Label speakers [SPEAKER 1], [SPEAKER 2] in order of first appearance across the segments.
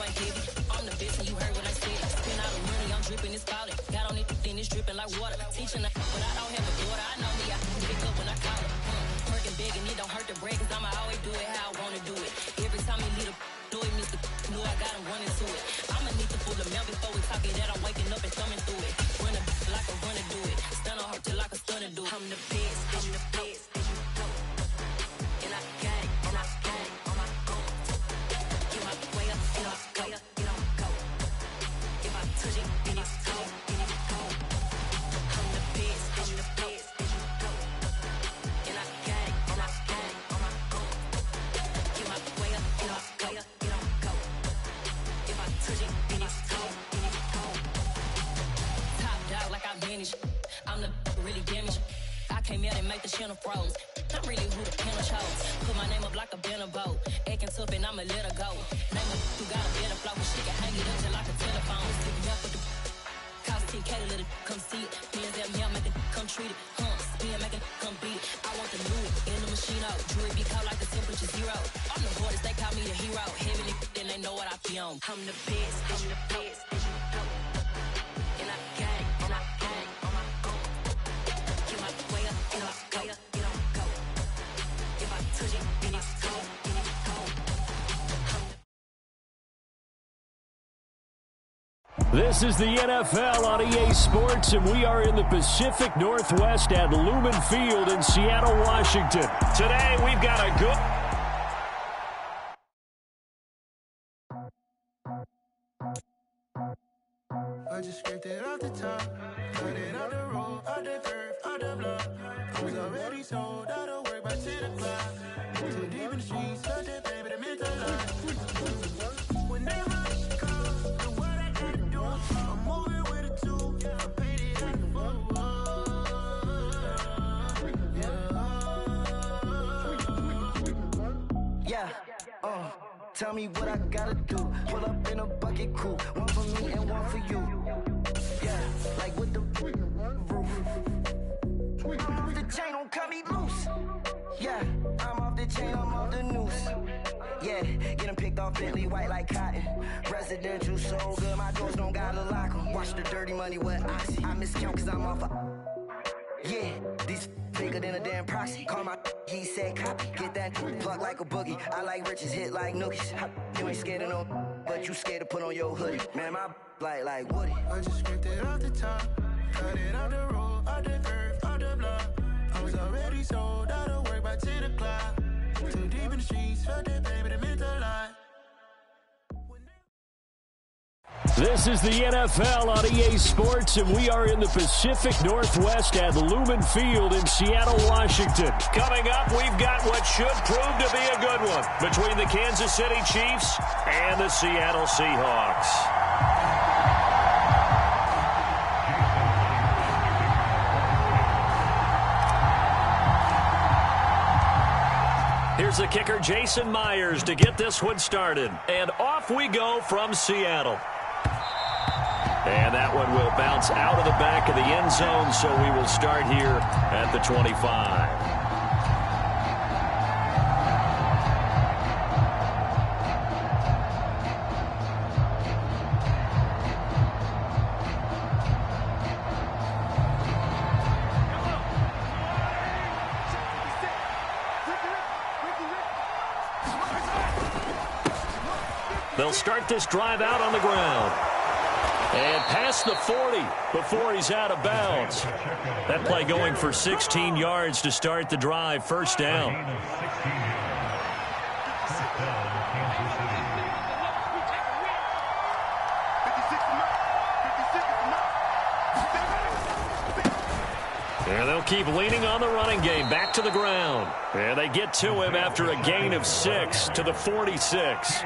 [SPEAKER 1] ain't heavy. I'm the best and you heard what I said. Spend all the money, I'm dripping, it's falling. Got on it, then it's dripping like water. Teaching her, but I don't have a daughter. I know me, I can pick up when I call her. Working big and it don't hurt to break, cause I'ma always do it how I wanna do it. Every time he leave know it, Mr. Know I got him running to it. I'ma need to pull the mail before we talk it that I'm waking up and thumbing through it. Run a like a runner do it. Stun on her till like a stunner do it. I'm the best, I'm the best. And I got it, and I got it on my own. Get my way up, get up, way up, get on go. If I touch it, then it's cold, then it's cold. I'm the best, I'm the best. And I got it, and I got it on my own. Get my way up, get up, way up, get on go. If I touch it, then it's cold, then it's cold. Top dog like I vanished. I'm the really damaged. I came out and make the channel froze. I'm really who the panel chose. Put my name up like a banner boat. Acting tough and I'ma let her go. Name her who got a better flow. She can hang it up just like a telephone. Stick me up with the cost 10K to let it come see it. Hands at me, I make it come treat it. Spin, make it come beat it. I want the new in the machine out. Jewelry be cold like the temperature 0. I'm the boys, they call me the hero. Heavy then they know what I be on. I'm the best, I'm the best. And I got it, and I got it on my own. Get my way up, get up, way up, get on go. If I touch it, then it's cold, then it's cold.
[SPEAKER 2] This is the NFL on EA Sports, and we are in the Pacific Northwest at Lumen Field in Seattle, Washington. Today, we've got a good...
[SPEAKER 3] I just scraped it off the top, cut it off the road, off the curve, off the block. I was already sold out of work by 10 o'clock. Too deep in the streets, such a baby, the mental life. When they rush, call, do what I gotta do. I'm moving with a two, I'm painted like a fool. Yeah, tell me what I gotta do. Pull up in a bucket crew, one for me and one for you. Yeah, like with the roof. I'm off the chain, don't cut me loose. Yeah, I'm off the chain, I'm off the noose. Yeah, getting picked off Bentley white like cotton. Residential so good, my doors don't gotta lock 'em. Watch the dirty money with Oxy. I miscount cause I'm off a... Yeah, these bigger than a damn proxy. Call my he said copy. Get that plug like a boogie. I like riches, hit like nookies. You ain't scared of no, but you scared to put on your hoodie. Man, my like Woody. I just scraped it off the top, cut it off the road, off the curve, off the block. I was already sold out of work by 10 o'clock. Too deep in the streets, felt that baby, the mental lie.
[SPEAKER 2] This is the NFL on EA Sports, and we are in the Pacific Northwest at Lumen Field in Seattle, Washington. Coming up, we've got what should prove to be a good one between the Kansas City Chiefs and the Seattle Seahawks. Here's the kicker, Jason Myers, to get this one started. And off we go from Seattle. And that one will bounce out of the back of the end zone, so we will start here at the 25. They'll start this drive out on the ground. And past the 40 before he's out of bounds. That play going for 16 yards to start the drive. First down. And they'll keep leaning on the running game. Back to the ground. And they get to him after a gain of 6 to the 46.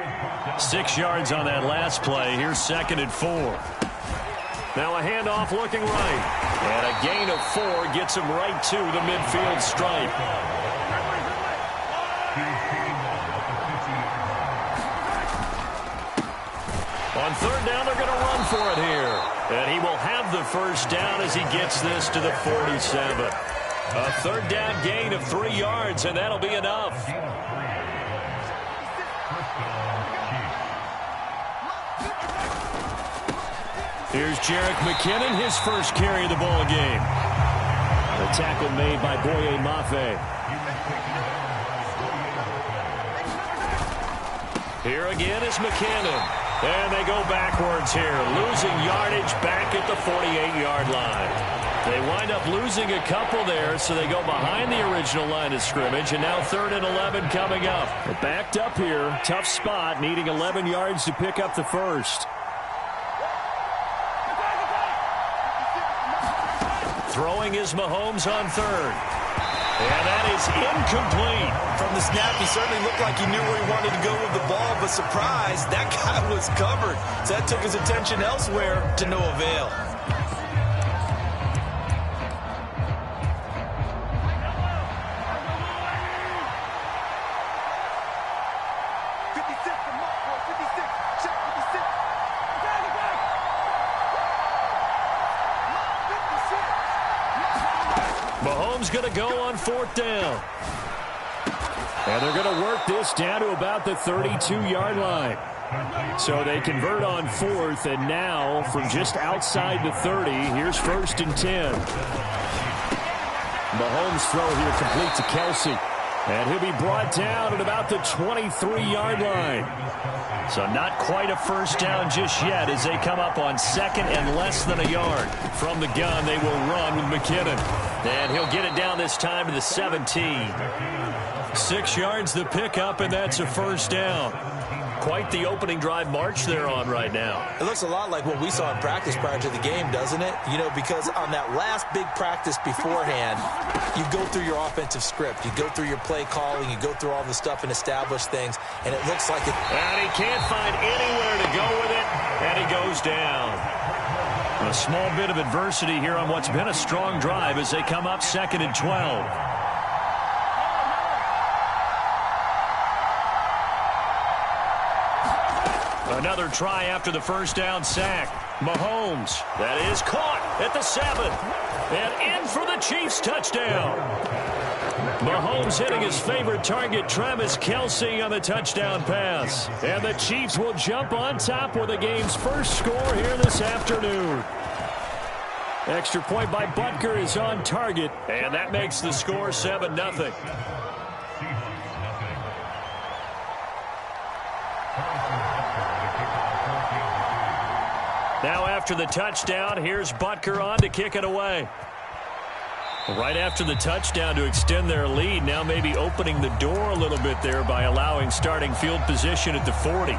[SPEAKER 2] 6 yards on that last play. Here's 2nd and 4. Now a handoff looking right. And a gain of 4 gets him right to the midfield stripe. On 3rd down, they're going to run for it here. And he will have the first down as he gets this to the 47. A 3rd down gain of 3 yards, and that'll be enough. Here's Jerick McKinnon, his first carry of the ball game. The tackle made by Boye Mafe. Here again is McKinnon. And they go backwards here, losing yardage back at the 48-yard line. They wind up losing a couple there, so they go behind the original line of scrimmage, and now 3rd and 11 coming up. They're backed up here, tough spot, needing 11 yards to pick up the first. Throwing is Mahomes on 3rd. And that is incomplete.
[SPEAKER 4] From the snap, he certainly looked like he knew where he wanted to go with the ball, but surprise, that guy was covered. So that took his attention elsewhere to no avail.
[SPEAKER 2] Mahomes going to go on 4th down. And they're going to work this down to about the 32-yard line. So they convert on 4th, and now from just outside the 30, here's 1st and 10. Mahomes' throw here complete to Kelsey. And he'll be brought down at about the 23-yard line. So not quite a first down just yet as they come up on 2nd and less than a yard. From the gun, they will run with McKinnon. And he'll get it down this time to the 17. 6 yards the pickup, and that's a first down. Quite the opening drive march they're on right now.
[SPEAKER 4] It looks a lot like what we saw in practice prior to the game, doesn't it? You know, because on that last big practice beforehand, you go through your offensive script. You go through your play calling. You go through all the stuff and establish things, and it looks like it.
[SPEAKER 2] And he can't find anywhere to go with it, and he goes down. A small bit of adversity here on what's been a strong drive as they come up 2nd and 12. Another try after the first down sack. Mahomes, that is caught at the 7. And in for the Chiefs touchdown. Mahomes hitting his favorite target, Travis Kelce, on the touchdown pass. And the Chiefs will jump on top with the game's first score here this afternoon. Extra point by Butker is on target, and that makes the score 7-0. Now after the touchdown, here's Butker on to kick it away. Right after the touchdown to extend their lead, now maybe opening the door a little bit there by allowing starting field position at the 40.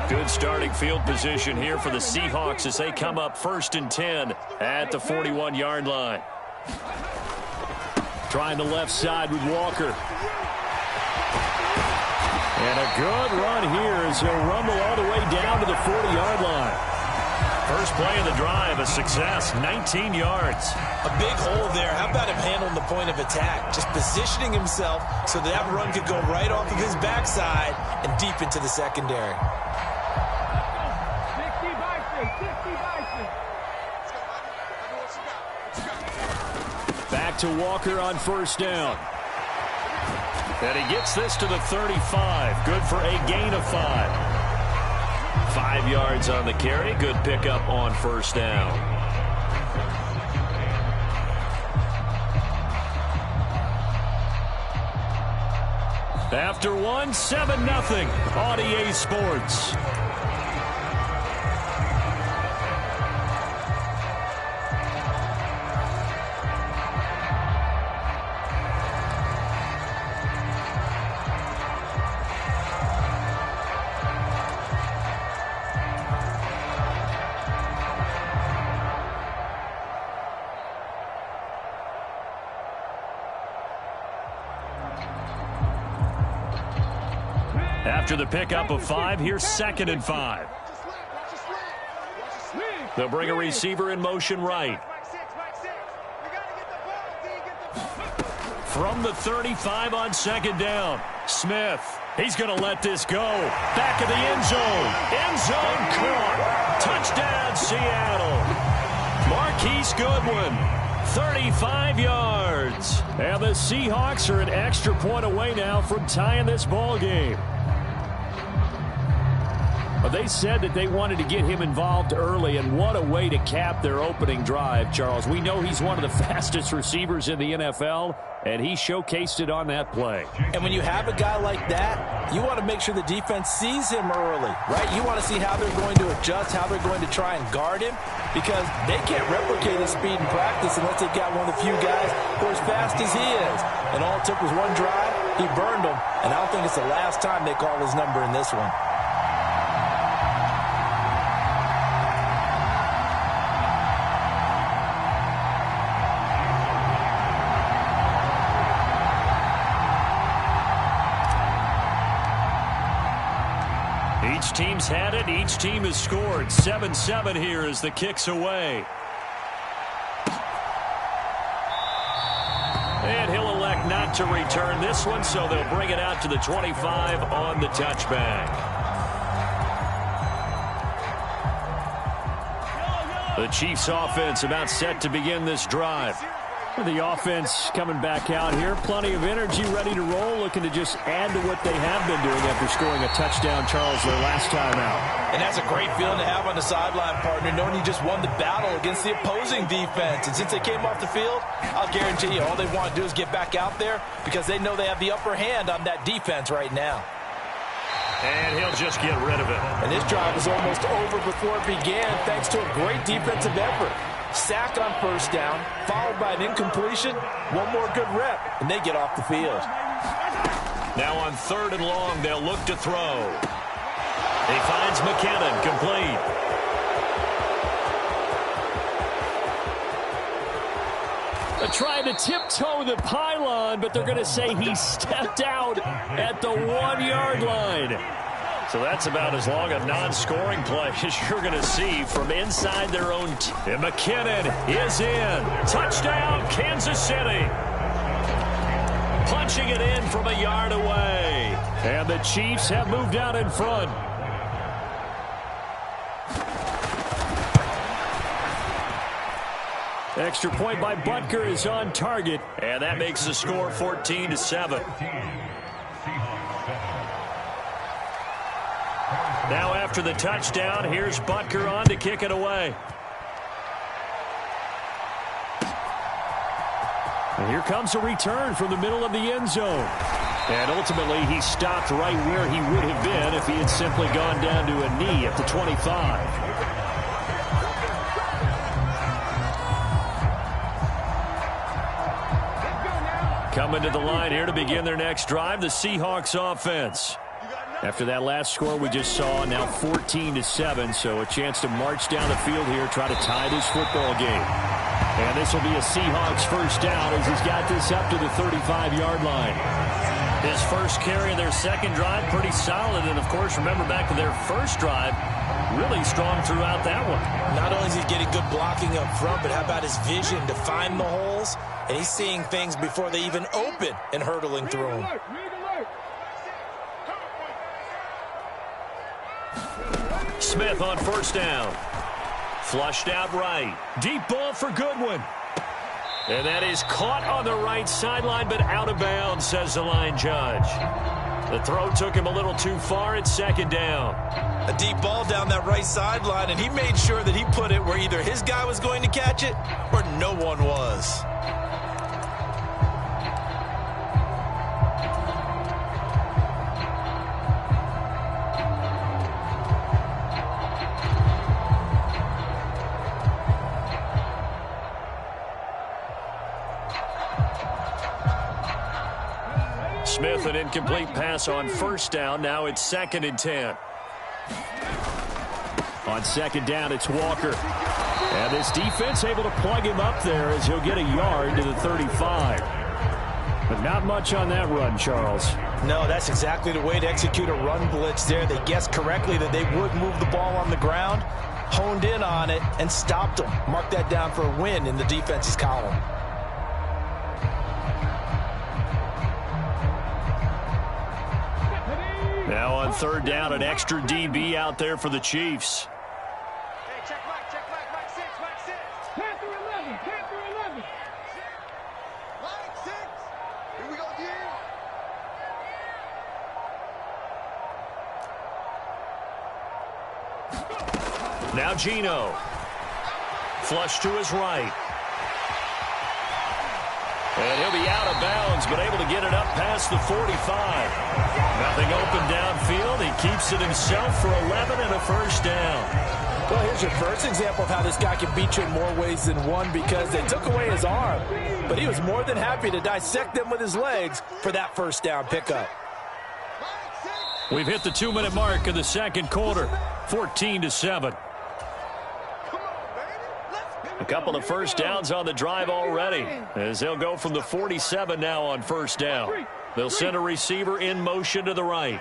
[SPEAKER 2] Good starting field position here for the Seahawks as they come up 1st and 10 at the 41-yard line. Trying the left side with Walker. And a good run here as he'll rumble all the way down to the 40-yard line. First play of the drive, a success, 19 yards.
[SPEAKER 4] A big hole there. How about him handling the point of attack? Just positioning himself so that run could go right off of his backside and deep into the secondary.
[SPEAKER 2] Back to Walker on first down. And he gets this to the 35. Good for a gain of 5. 5 yards on the carry. Good pickup on first down. After one, 7-0 on EA Sports. After the pickup of 5, here's 2nd and 5. They'll bring a receiver in motion right. From the 35 on 2nd down, Smith. He's going to let this go. Back of the end zone. End Chris Goodwin, 35 yards. And the Seahawks are an extra point away now from tying this ball game. But they said that they wanted to get him involved early, and what a way to cap their opening drive, Charles. We know he's one of the fastest receivers in the NFL, and he showcased it on that play.
[SPEAKER 4] And when you have a guy like that, you want to make sure the defense sees him early, right? You want to see how they're going to adjust, how they're going to try and guard him, because they can't replicate his speed in practice unless they've got one of the few guys who are as fast as he is. And all it took was one drive. He burned them, and I don't think it's the last time they call his number in this one.
[SPEAKER 2] Each team's had it. Each team has scored. 7-7 here as the kick's away. And he'll elect not to return this one, so they'll bring it out to the 25 on the touchback. The Chiefs offense about set to begin this drive. The offense coming back out here. Plenty of energy, ready to roll, looking to just add to what they have been doing after scoring a touchdown, Charles, their last time out.
[SPEAKER 4] And that's a great feeling to have on the sideline, partner, knowing you just won the battle against the opposing defense. And since they came off the field, I'll guarantee you all they want to do is get back out there because they know they have the upper hand on that defense right now.
[SPEAKER 2] And he'll just get rid of it.
[SPEAKER 4] And this drive was almost over before it began thanks to a great defensive effort. Sack on first down, followed by an incompletion. One more good rep, and they get off the field.
[SPEAKER 2] Now on 3rd and long, they'll look to throw. He finds McKinnon, complete. They're trying to tiptoe the pylon, but they're going to say he stepped out at the 1-yard line. So that's about as long a non-scoring play as you're going to see from inside their own team. And McKinnon is in. Touchdown, Kansas City. Punching it in from a yard away. And the Chiefs have moved out in front. Extra point by Butker is on target. And that makes the score 14-7. Now after the touchdown, here's Butker on to kick it away. And here comes a return from the middle of the end zone. And ultimately, he stopped right where he would have been if he had simply gone down to a knee at the 25. Coming to the line here to begin their next drive, the Seahawks offense. After that last score we just saw, now 14-7, so a chance to march down the field here, try to tie this football game. And this will be a Seahawks first down as he's got this up to the 35-yard line. His first carry of their second drive, pretty solid. And, of course, remember back to their first drive, really strong throughout that one.
[SPEAKER 4] Not only is he getting good blocking up front, but how about his vision to find the holes? And he's seeing things before they even open and hurtling through them.
[SPEAKER 2] Smith on first down. Flushed out right. Deep ball for Goodwin. And that is caught on the right sideline, but out of bounds, says the line judge. The throw took him a little too far. It's second down.
[SPEAKER 4] A deep ball down that right sideline, and he made sure that he put it where either his guy was going to catch it or no one was.
[SPEAKER 2] Smith, an incomplete pass on first down. Now it's 2nd and 10. On second down, it's Walker. And this defense able to plug him up there as he'll get a yard to the 35. But not much on that run, Charles.
[SPEAKER 4] No, that's exactly the way to execute a run blitz there. They guessed correctly that they would move the ball on the ground, honed in on it, and stopped them. Mark that down for a win in the defense's column.
[SPEAKER 2] Now on third down, an extra DB out there for the Chiefs. Now Gino. Flush to his right. And he'll be out of bounds, but able to get it up past the 45. Nothing open downfield. He keeps it himself for 11 and a first down.
[SPEAKER 4] Well, here's your first example of how this guy can beat you in more ways than one, because they took away his arm, but he was more than happy to dissect them with his legs for that first down pickup.
[SPEAKER 2] We've hit the 2-minute mark of the second quarter, 14-7. A couple of first downs on the drive already, as they'll go from the 47 now on first down. They'll send a receiver in motion to the right.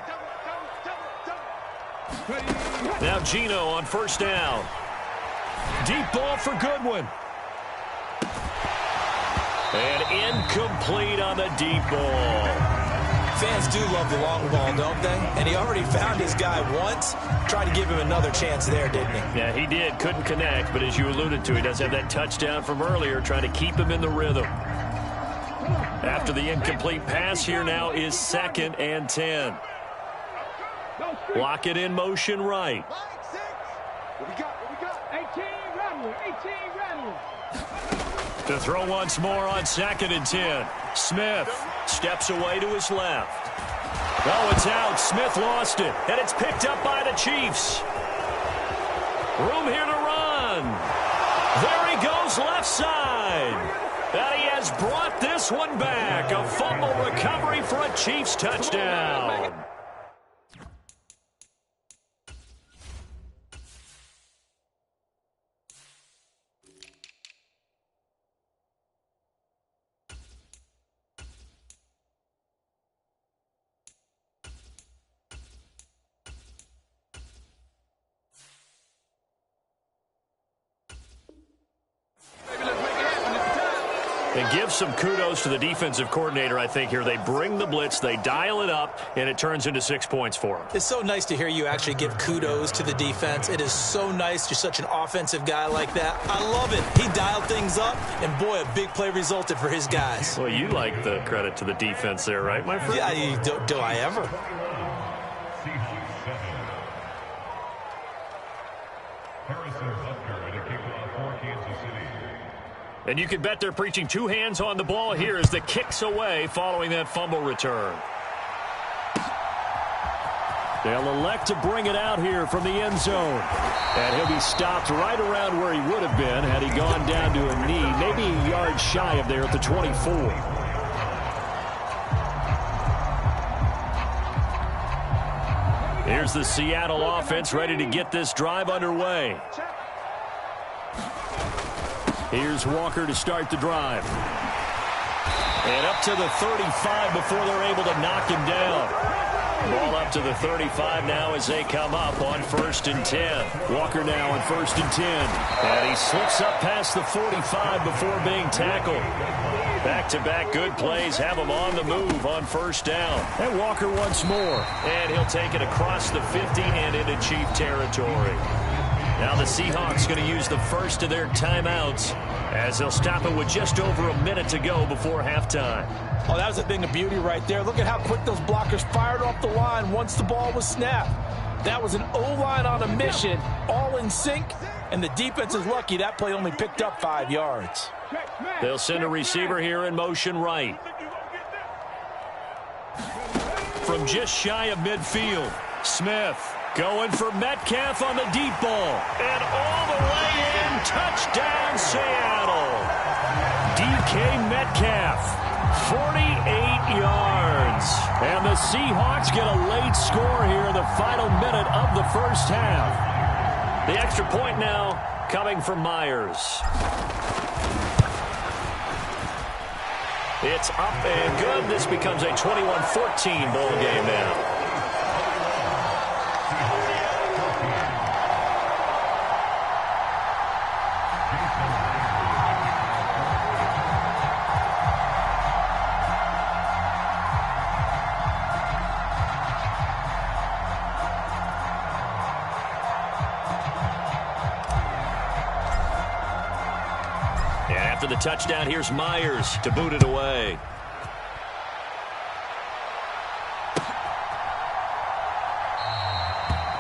[SPEAKER 2] Now Gino on first down. Deep ball for Goodwin. And incomplete on the deep ball.
[SPEAKER 4] Fans do love the long ball, don't they? And he already found his guy once. Tried to give him another chance there, didn't he?
[SPEAKER 2] Yeah, he did. Couldn't connect, but as you alluded to, he does have that touchdown from earlier, trying to keep him in the rhythm. After the incomplete pass, here now is 2nd and 10. Block it in motion right. To throw once more on 2nd and 10. Smith steps away to his left. Oh, it's out. Smith lost it, and it's picked up by the Chiefs. Room here to run. There he goes left side. And he has brought this one back. A fumble recovery for a Chiefs touchdown. And give some kudos to the defensive coordinator, I think, here. They bring the blitz, they dial it up, and it turns into 6 points for them.
[SPEAKER 4] It's so nice to hear you actually give kudos to the defense. It is so nice. You're such an offensive guy like that. I love it. He dialed things up, and boy, a big play resulted for his guys.
[SPEAKER 2] Well, you like the credit to the defense there, right, my friend?
[SPEAKER 4] Yeah, do I ever?
[SPEAKER 2] And you can bet they're preaching 2 hands on the ball here as the kick's away following that fumble return. They'll elect to bring it out here from the end zone. And he'll be stopped right around where he would have been had he gone down to a knee, maybe a yard shy of there at the 24. Here's the Seattle offense ready to get this drive underway. Here's Walker to start the drive. And up to the 35 before they're able to knock him down. Ball up to the 35 now as they come up on 1st and 10. Walker now on 1st and 10. And he slips up past the 45 before being tackled. Back-to-back good plays have him on the move on 1st down. And Walker once more. And he'll take it across the 50 and into Chief territory. Now the Seahawks going to use the first of their timeouts as they'll stop it with just over a minute to go before halftime.
[SPEAKER 4] Oh, that was a thing of beauty right there. Look at how quick those blockers fired off the line once the ball was snapped. That was an O-line on a mission, all in sync, and the defense is lucky that play only picked up 5 yards.
[SPEAKER 2] They'll send a receiver here in motion right. From just shy of midfield, Smith going for Metcalf on the deep ball. And all the way in, touchdown Seattle. DK Metcalf, 48 yards. And the Seahawks get a late score here in the final minute of the first half. The extra point now coming from Myers. It's up and good. This becomes a 21-14 ball game now. After the touchdown, here's Myers to boot it away.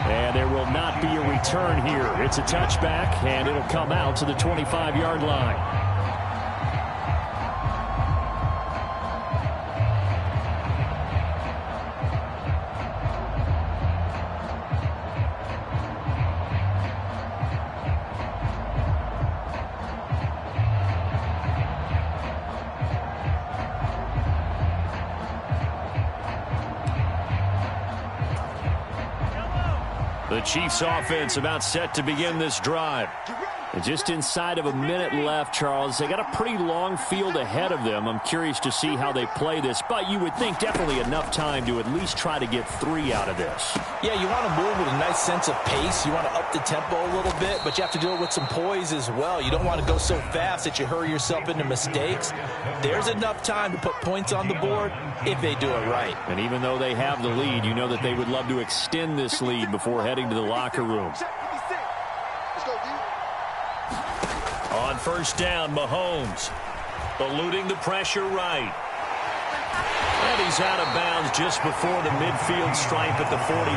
[SPEAKER 2] And there will will not be a return here. It's a touchback, and it'll come out to the 25-yard line. The Chiefs offense about set to begin this drive. And just inside of a minute left, Charles. They got a pretty long field ahead of them. I'm curious to see how they play this, but you would think definitely enough time to at least try to get 3 out of this.
[SPEAKER 4] Yeah, you want to move with a nice sense of pace. You want to up the tempo a little bit, but you have to do it with some poise as well. You don't want to go so fast that you hurry yourself into mistakes. There's enough time to put points on the board if they do it right.
[SPEAKER 2] And even though they have the lead, you know that they would love to extend this lead before heading to the locker room. On first down, Mahomes eluding the pressure right. And he's out of bounds just before the midfield stripe at the 49.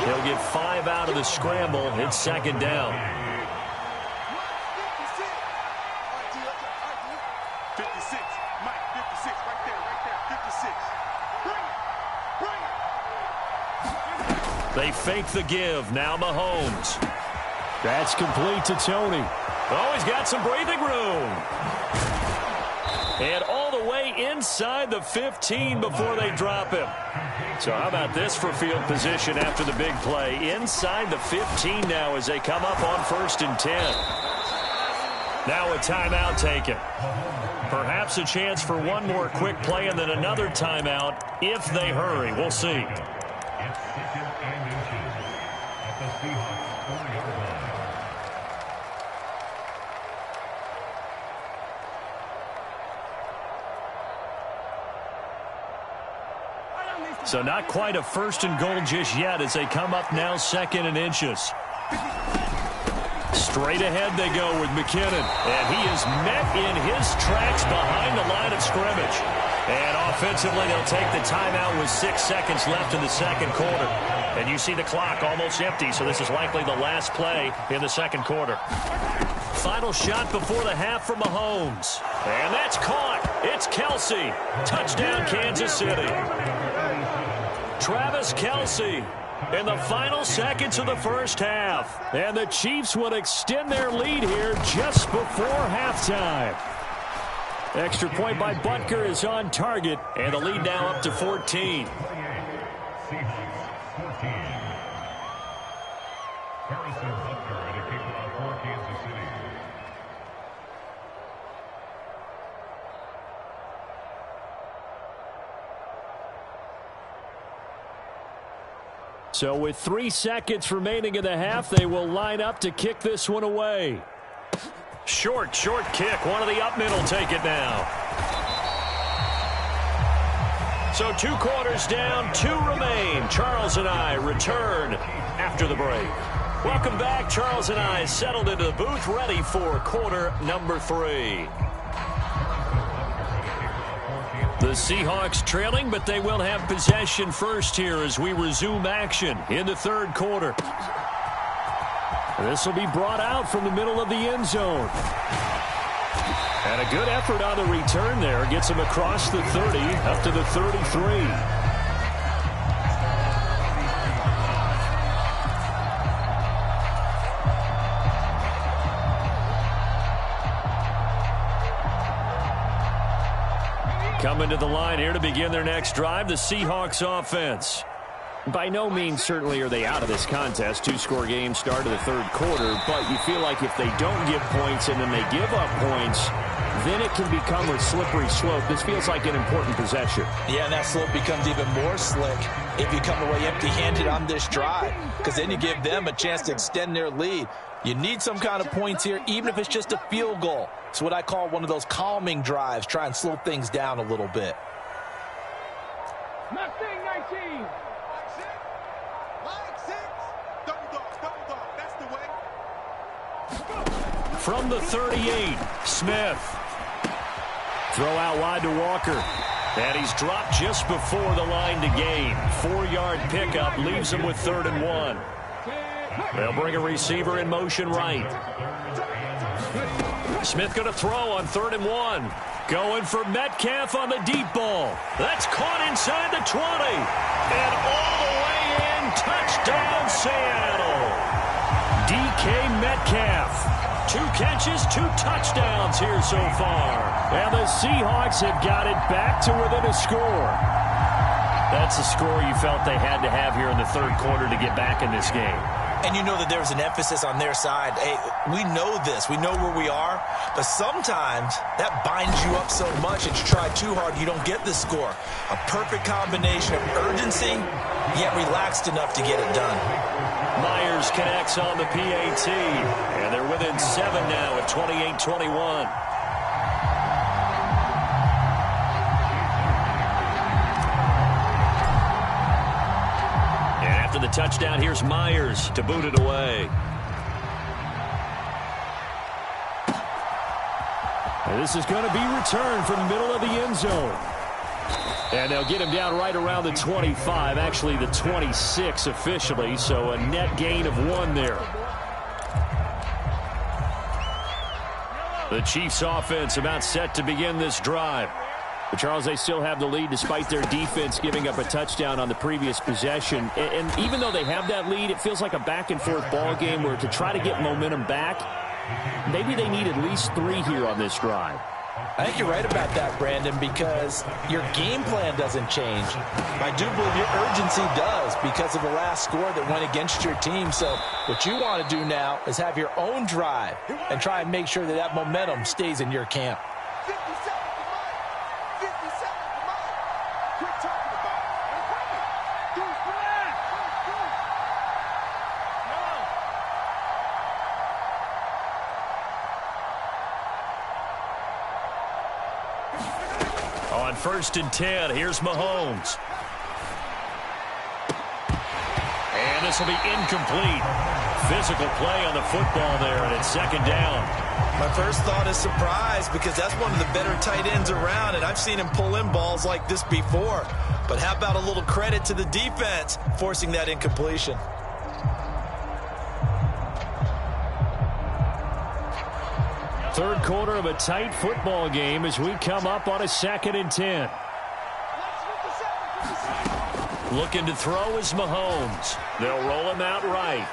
[SPEAKER 2] He'll get 5 out of the scramble. It's second down.
[SPEAKER 5] 56. Mike, 56. Right there. 56.
[SPEAKER 2] They fake the give. Now Mahomes. That's complete to Tony. Oh, he's got some breathing room. And all the way inside the 15 before they drop him. So how about this for field position after the big play? Inside the 15 now as they come up on 1st and 10. Now a timeout taken. Perhaps a chance for one more quick play and then another timeout if they hurry. We'll see. So not quite a 1st and goal just yet as they come up now 2nd and inches. Straight ahead they go with McKinnon. And he is met in his tracks behind the line of scrimmage. And offensively they'll take the timeout with 6 seconds left in the second quarter. And you see the clock almost empty, so this is likely the last play in the second quarter. Final shot before the half from Mahomes. And that's caught. It's Kelsey. Touchdown, Kansas City. Travis Kelsey in the final seconds of the first half. And the Chiefs would extend their lead here just before halftime. Extra point by Butker is on target, and the lead now up to 14. So with 3 seconds remaining in the half, they will line up to kick this one away. Short kick. One of the up men will take it now. So 2 quarters down, 2 remain. Charles and I return after the break. Welcome back. Charles and I settled into the booth, ready for quarter number 3. The Seahawks trailing, but they will have possession first here as we resume action in the third quarter. This will be brought out from the middle of the end zone. And a good effort on the return there. Gets him across the 30, up to the 33. Coming to the line here to begin their next drive, the Seahawks offense. By no means certainly are they out of this contest. 2-score game start of the third quarter, but you feel like if they don't get points and then they give up points, then it can become a slippery slope. This feels like an important possession. Yeah, and that slope becomes even more slick if you come away empty-handed on this drive, because then you give them a chance to extend their lead. You need some kind of points here, even if it's just a field goal. It's what I call one of those calming drives. Try and slow things down a little bit.
[SPEAKER 5] Mustang 19. Line 6. Double dog. That's the way.
[SPEAKER 2] From the 38, Smith. Throw out wide to Walker. And he's dropped just before the line to gain. 4-yard pickup leaves him with 3rd and 1. They'll bring a receiver in motion right. Smith going to throw on 3rd and 1. Going for Metcalf on the deep ball. That's caught inside the 20. And all the way in, touchdown Seattle. DK Metcalf. 2 catches, 2 touchdowns here so far. And the Seahawks have got it back to within a score. That's the score you felt they had to have here in the 3rd quarter to get back in this game.
[SPEAKER 4] And you know that there's an emphasis on their side. Hey, we know this. We know where we are. But sometimes that binds you up so much and you try too hard, you don't get the score. A perfect combination of urgency, yet relaxed enough to get it done.
[SPEAKER 2] Myers connects on the PAT. And they're within 7 now at 28-21. After the touchdown, here's Myers to boot it away. And this is going to be returned from the middle of the end zone. And they'll get him down right around the 25, actually the 26 officially, so a net gain of 1 there. The Chiefs offense about set to begin this drive. But Charles, they still have the lead despite their defense giving up a touchdown on the previous possession. And even though they have that lead, it feels like a back-and-forth ball game where to try to get momentum back, maybe they need at least 3 here on this drive.
[SPEAKER 4] I think you're right about that, Brandon, because your game plan doesn't change. I do believe your urgency does because of the last score that went against your team. So what you want to do now is have your own drive and try and make sure that that momentum stays in your camp.
[SPEAKER 5] 50 seconds, come on. 50 seconds, come on. Quit talking about it. And bring it. Do it. Do it.
[SPEAKER 2] On 1st and 10, here's Mahomes. And this will be incomplete. Physical play on the football there, and it's 2nd down.
[SPEAKER 4] My first thought is surprise because that's one of the better tight ends around, and I've seen him pull in balls like this before. But how about a little credit to the defense forcing that incompletion?
[SPEAKER 2] Third quarter of a tight football game as we come up on a 2nd and 10. Looking to throw is Mahomes. They'll roll him out right.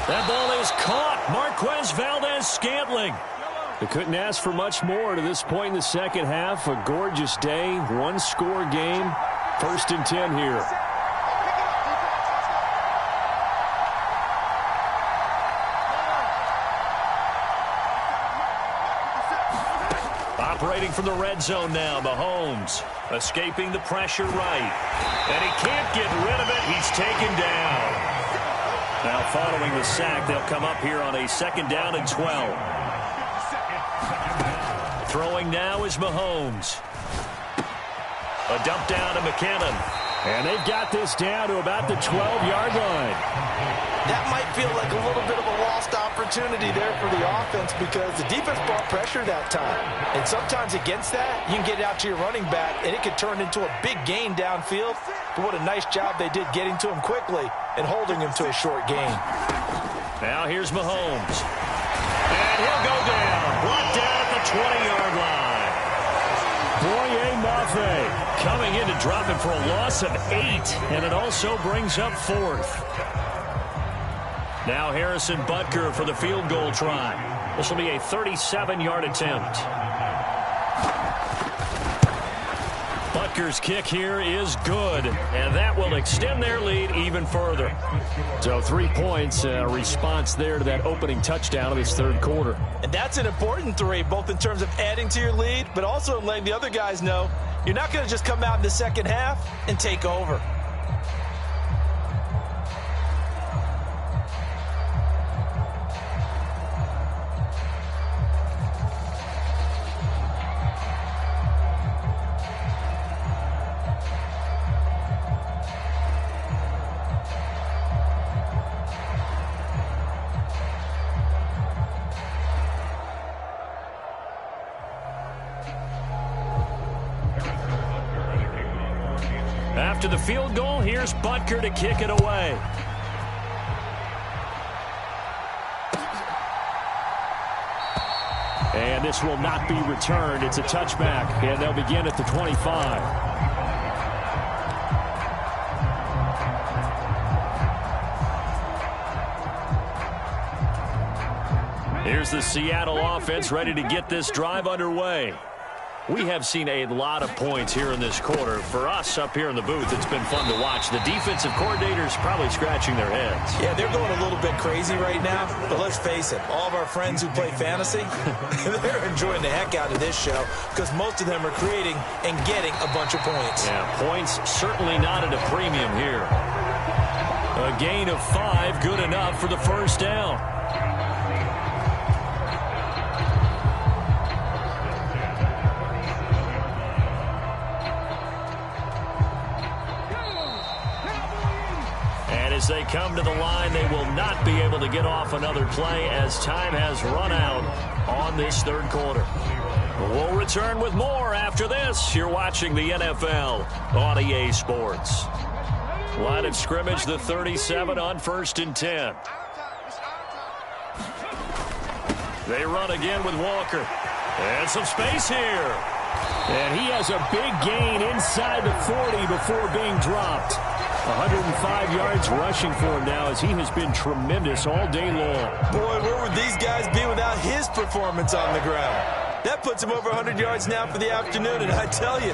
[SPEAKER 2] That ball is caught. Marquez Valdez-Scantling. They couldn't ask for much more to this point in the second half. A gorgeous day, 1-score game. 1st and 10 here. Operating from the red zone now, Mahomes. Escaping the pressure right. And he can't get rid of it. He's taken down. Now following the sack, they'll come up here on a 2nd down and 12. Throwing now is Mahomes. A dump down to McKinnon. And they've got this down to about the 12-yard line.
[SPEAKER 4] That might feel like a little bit of a lost opportunity there for the offense because the defense brought pressure that time. And sometimes against that, you can get it out to your running back, and it could turn into a big gain downfield. But what a nice job they did getting to him quickly and holding him to a short gain.
[SPEAKER 2] Now here's Mahomes. And he'll go down. Brought down at the 20-yard line. Boye Mafe coming in to drop him for a loss of 8. And it also brings up 4th. Now Harrison Butker for the field goal try. This will be a 37-yard attempt. Butker's kick here is good, and that will extend their lead even further. So 3 points, response there to that opening touchdown of this 3rd quarter.
[SPEAKER 4] And that's an important 3, both in terms of adding to your lead, but also letting the other guys know you're not going to just come out in the second half and take over.
[SPEAKER 2] After the field goal, here's Butker to kick it away. And this will not be returned. It's a touchback, and they'll begin at the 25. Here's the Seattle offense ready to get this drive underway. We have seen a lot of points here in this quarter. For us up here in the booth, it's been fun to watch. The defensive coordinators probably scratching their heads.
[SPEAKER 4] Yeah, they're going a little bit crazy right now. But let's face it, all of our friends who play fantasy, they're enjoying the heck out of this show because most of them are creating and getting a bunch of points.
[SPEAKER 2] Yeah, points certainly not at a premium here. A gain of 5, good enough for the first down. As they come to the line, they will not be able to get off another play as time has run out on this third quarter. We'll return with more after this. You're watching the NFL on EA Sports. Line of scrimmage, the 37 on 1st and 10. They run again with Walker. And some space here. And he has a big gain inside the 40 before being dropped. 105 yards rushing for him now as he has been tremendous all day long.
[SPEAKER 4] Boy, where would these guys be without his performance on the ground? That puts him over 100 yards now for the afternoon, and I tell you,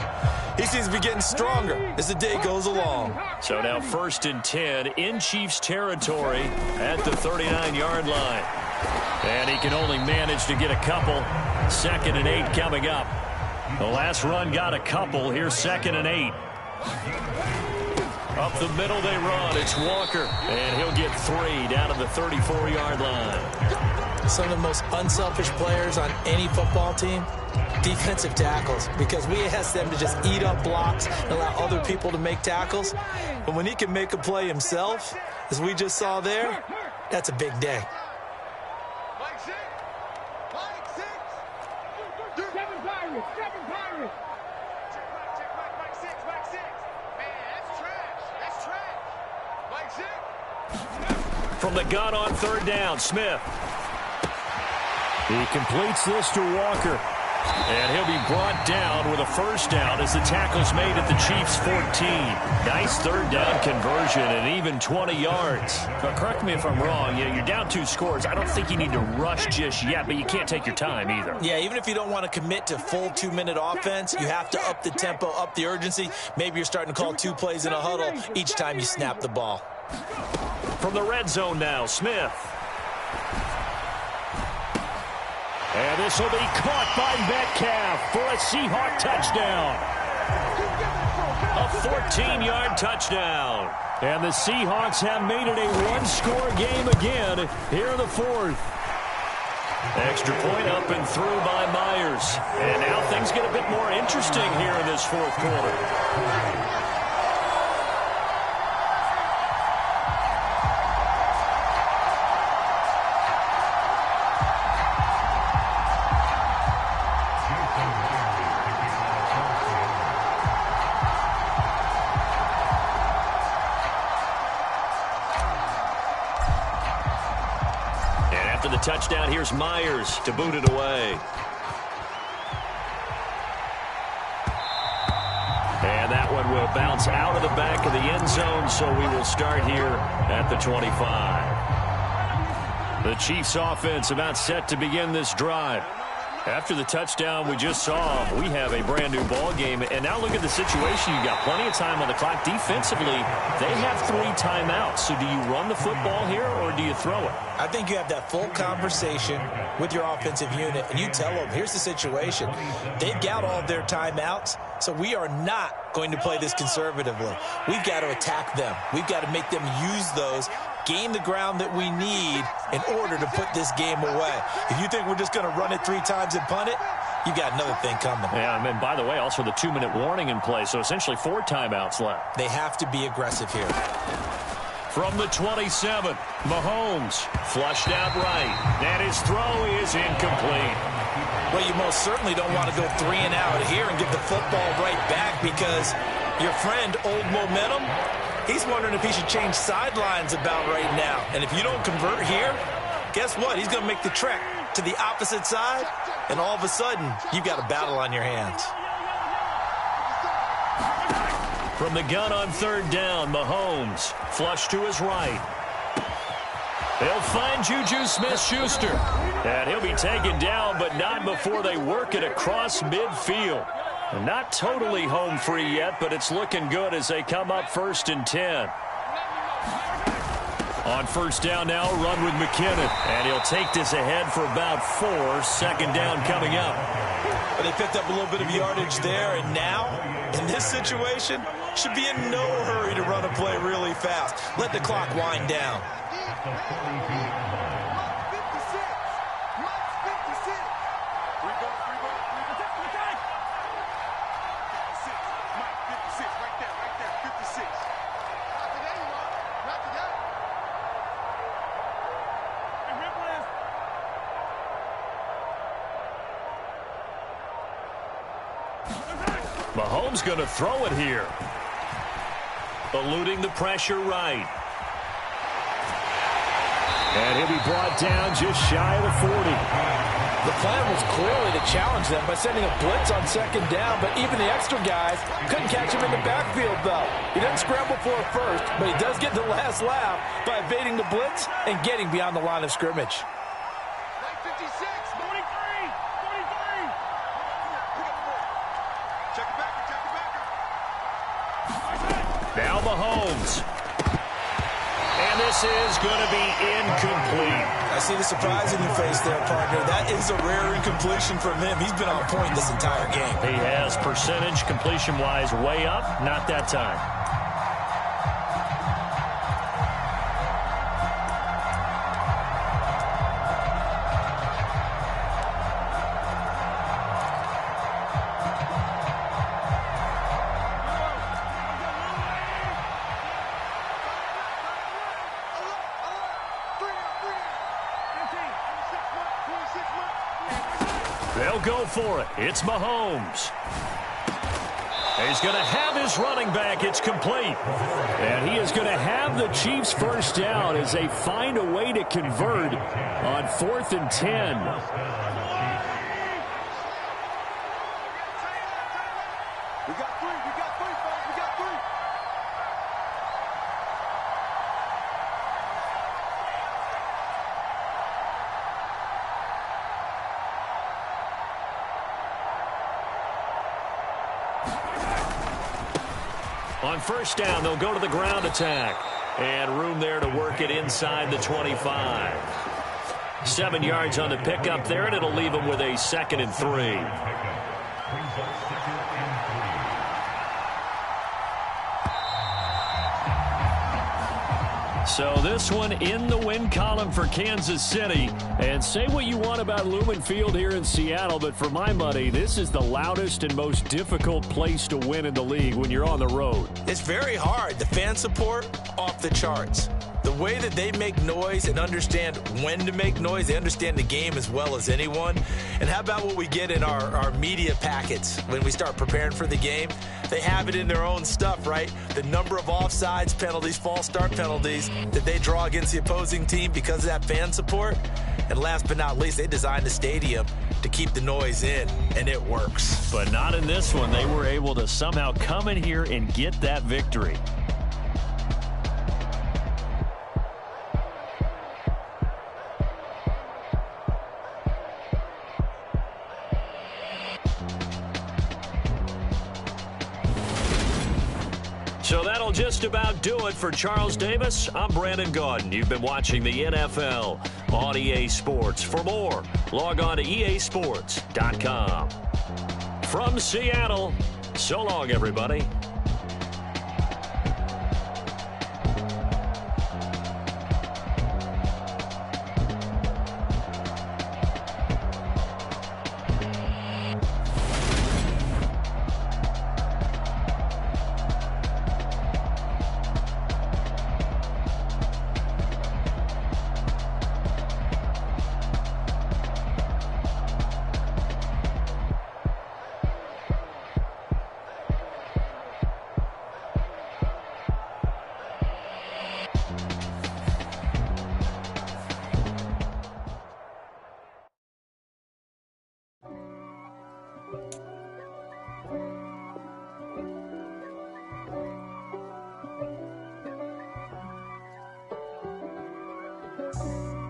[SPEAKER 4] he seems to be getting stronger as the day goes along.
[SPEAKER 2] So now 1st and 10 in Chiefs territory at the 39-yard line. And he can only manage to get a couple. 2nd and 8 coming up. The last run got a couple. Here's 2nd and 8. Up the middle they run. It's Walker. And he'll get 3 down to the 34-yard line.
[SPEAKER 4] Some of the most unselfish players on any football team, defensive tackles, because we ask them to just eat up blocks and allow other people to make tackles. But when he can make a play himself, as we just saw there, that's a big day.
[SPEAKER 2] From the gun on 3rd down, Smith. He completes this to Walker. And he'll be brought down with a first down as the tackle's made at the Chiefs' 14. Nice 3rd down conversion and even 20 yards. But correct me if I'm wrong. You're down 2 scores. I don't think you need to rush just yet, but you can't take your time either.
[SPEAKER 4] Yeah, even if you don't want to commit to full 2-minute offense, you have to up the tempo, up the urgency. Maybe you're starting to call 2 plays in a huddle each time you snap the ball.
[SPEAKER 2] From the red zone now, Smith. And this will be caught by Metcalf for a Seahawk touchdown. A 14-yard touchdown. And the Seahawks have made it a 1-score game again here in the 4th. Extra point up and through by Myers. And now things get a bit more interesting here in this 4th quarter. Touchdown, here's Myers to boot it away. And that one will bounce out of the back of the end zone, so we will start here at the 25. The Chiefs offense about set to begin this drive. After the touchdown we just saw, we have a brand new ball game. And now look at the situation. You've got plenty of time on the clock. Defensively, they have 3 timeouts. So do you run the football here or do you throw it?
[SPEAKER 4] I think you have that full conversation with your offensive unit, and you tell them, here's the situation. They've got all of their timeouts, so we are not going to play this conservatively. We've got to attack them. We've got to make them use those, gain the ground that we need in order to put this game away. If you think we're just going to run it 3 times and punt it, you got another thing coming.
[SPEAKER 2] Yeah, and by the way, also the 2-minute warning in play, so essentially 4 timeouts left.
[SPEAKER 4] They have to be aggressive here.
[SPEAKER 2] From the 27, Mahomes flushed out right, and his throw is incomplete.
[SPEAKER 4] Well, you most certainly don't want to go 3 and out here and give the football right back because Your friend, Old Momentum, he's wondering if he should change sidelines about right now. And if you don't convert here, guess what? He's going to make the trek to the opposite side, and all of a sudden, you've got a battle on your hands.
[SPEAKER 2] From the gun on third down, Mahomes flush to his right. They'll find Juju Smith-Schuster. And he'll be taken down, but not before they work it across midfield. Not totally home free yet, but it's looking good as they come up 1st and 10. On first down now, run with McKinnon. And he'll take this ahead for about 4. 2nd down coming up.
[SPEAKER 4] But they picked up a little bit of yardage there, and now, in this situation, should be in no hurry to run a play really fast. Let the clock wind down.
[SPEAKER 2] Mahomes going to throw it here. Eluding the pressure right. And he'll be brought down just shy of the 40.
[SPEAKER 6] The plan was clearly to challenge them by sending a blitz on 2nd down, but even the extra guys couldn't catch him in the backfield, though. He didn't scramble for it first, but he does get the last laugh by evading the blitz and getting beyond the line of scrimmage.
[SPEAKER 2] Now Mahomes. And this is going to be incomplete.
[SPEAKER 4] I see the surprise in your face there, partner. That is a rare incompletion from him. He's been on point this entire game.
[SPEAKER 2] He has percentage completion-wise way up. Not that time. They'll go for it. It's Mahomes. He's going to have his running back. It's complete. And he is going to have the Chiefs first down as they find a way to convert on 4th and 10.
[SPEAKER 5] We got 3, fellas. We got 3.
[SPEAKER 2] On first down, they'll go to the ground attack. And room there to work it inside the 25. 7 yards on the pickup there, and it'll leave them with a 2nd and 3. So this one in the win column for Kansas City. And say what you want about Lumen Field here in Seattle, but for my money, this is the loudest and most difficult place to win in the league when you're on the road.
[SPEAKER 4] It's very hard. The fan support, off the charts. The way that they make noise and understand when to make noise, they understand the game as well as anyone. And how about what we get in our media packets when we start preparing for the game? They have it in their own stuff, right? The number of offsides penalties, false start penalties that they draw against the opposing team because of that fan support. And last but not least, they designed the stadium to keep the noise in, and it works.
[SPEAKER 2] But not in this one. They were able to somehow come in here and get that victory. So that'll just about do it for Charles Davis. I'm Brandon Gaudin. You've been watching the NFL on EA Sports. For more, log on to easports.com. From Seattle, so long, everybody.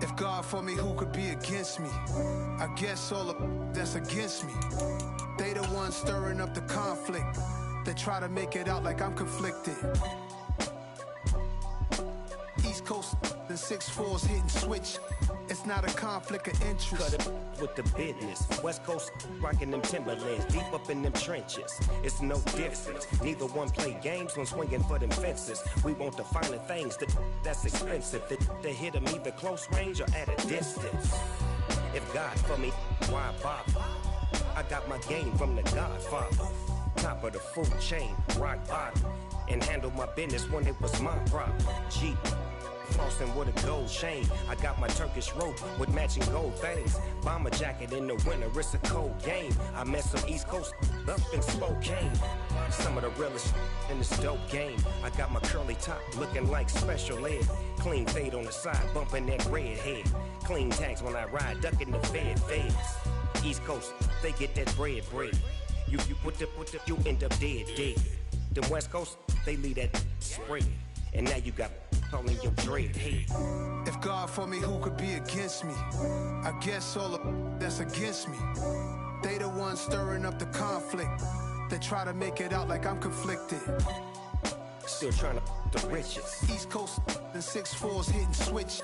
[SPEAKER 7] If God for me, who could be against me? I guess all of that's against me. They the ones stirring up the conflict. They try to make it out like I'm conflicted. East Coast, the 6'4s hitting switch. It's not a conflict of interest.
[SPEAKER 8] Cut it with the business. West Coast rocking them Timberlands, deep up in them trenches. It's no difference. Neither one play games when swinging for them fences. We want the finer things that's expensive. To hit them either close range or at a distance. If God for me, why bother? I got my game from the Godfather. Top of the food chain, rock bottom. And handle my business when it was my problem. G. Flossing with a gold chain. I got my Turkish rope with matching gold things. Bomber jacket in the winter, it's a cold game. I met some East Coast up in Spokane. Some of the realest in this dope game. I got my curly top looking like special ed. Clean fade on the side, bumping that red head. Clean tags when I ride, ducking the feds. East Coast, they get that bread. You you end up dead. The West Coast, they leave that spread. And now you got all in your dread head.
[SPEAKER 7] If God for me, who could be against me? I guess all of that's against me. They the ones stirring up the conflict. They try to make it out like I'm conflicted.
[SPEAKER 8] Still trying to the riches.
[SPEAKER 7] East Coast, the 6'4s hitting switch.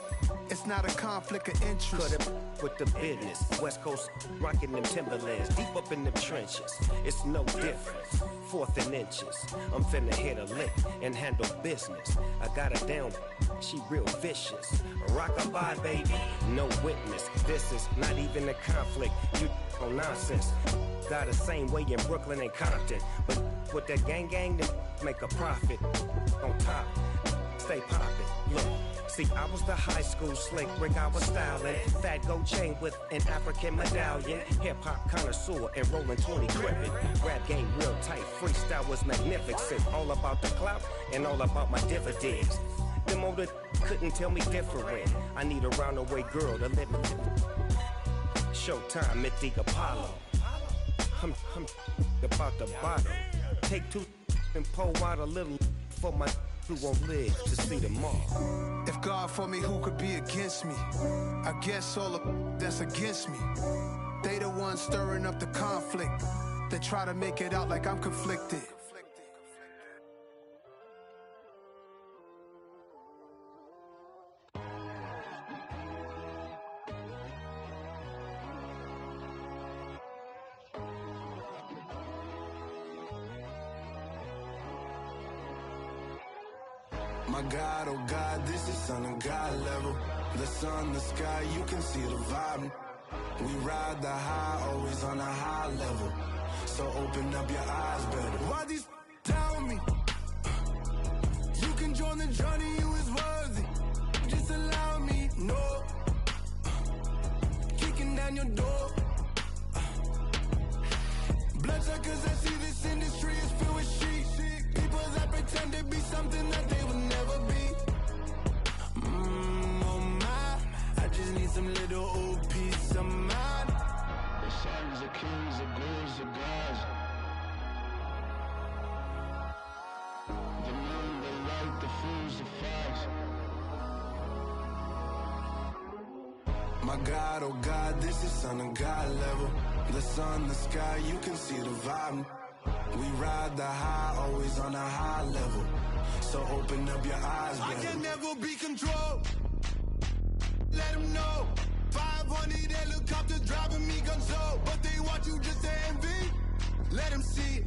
[SPEAKER 7] It's not a conflict of interest.
[SPEAKER 8] Cut it with the business. West Coast rocking them Timberlands, deep up in them trenches. It's no difference. 4th and inches. I'm finna hit a lick and handle business. I got her down, she real vicious. Rock-a-bye, baby, no witness. This is not even a conflict. You on nonsense. Got the same way in Brooklyn and Compton. But with that gang, then make a profit. On top, stay poppin'. Look. See, I was the high school slick Rick, I was styling. Fat gold chain with an African medallion. Hip-hop connoisseur and rolling 20 gripping. Rap game real tight, freestyle was magnificent. All about the clout and all about my dividends. Them older couldn't tell me different. I need a roundaway girl to live with. Showtime at the Apollo. I'm about the bottom. Take 2 and pull out a little for my who won't live to see them all.
[SPEAKER 7] If God for me, who could be against me? I guess all of that's against me. They the ones stirring up the conflict. They try to make it out like I'm conflicted.
[SPEAKER 9] My God, oh God, this is Son of God level. The sun, the sky, you can see the vibe. We ride the high, always on a high level. So open up your eyes better. Why these tell me? You can join the journey, you is worthy. Just allow me, no. Kicking down your door. Bloodsuckers, I see this industry is filled with sheep. People that pretend to be something that they will never be. Oh my, I just need some little old peace of mind. The sons of kings, the ghouls, the gods. The moon, the light, the fools, the facts. My God, oh God, this is Son of God level. The sun, the sky, you can see the vibe. We ride the high, always on a high level. So open up your eyes, baby. I can never be controlled. Let them know. 500 helicopters driving me gonzo. But they want you just to envy. Let them see it.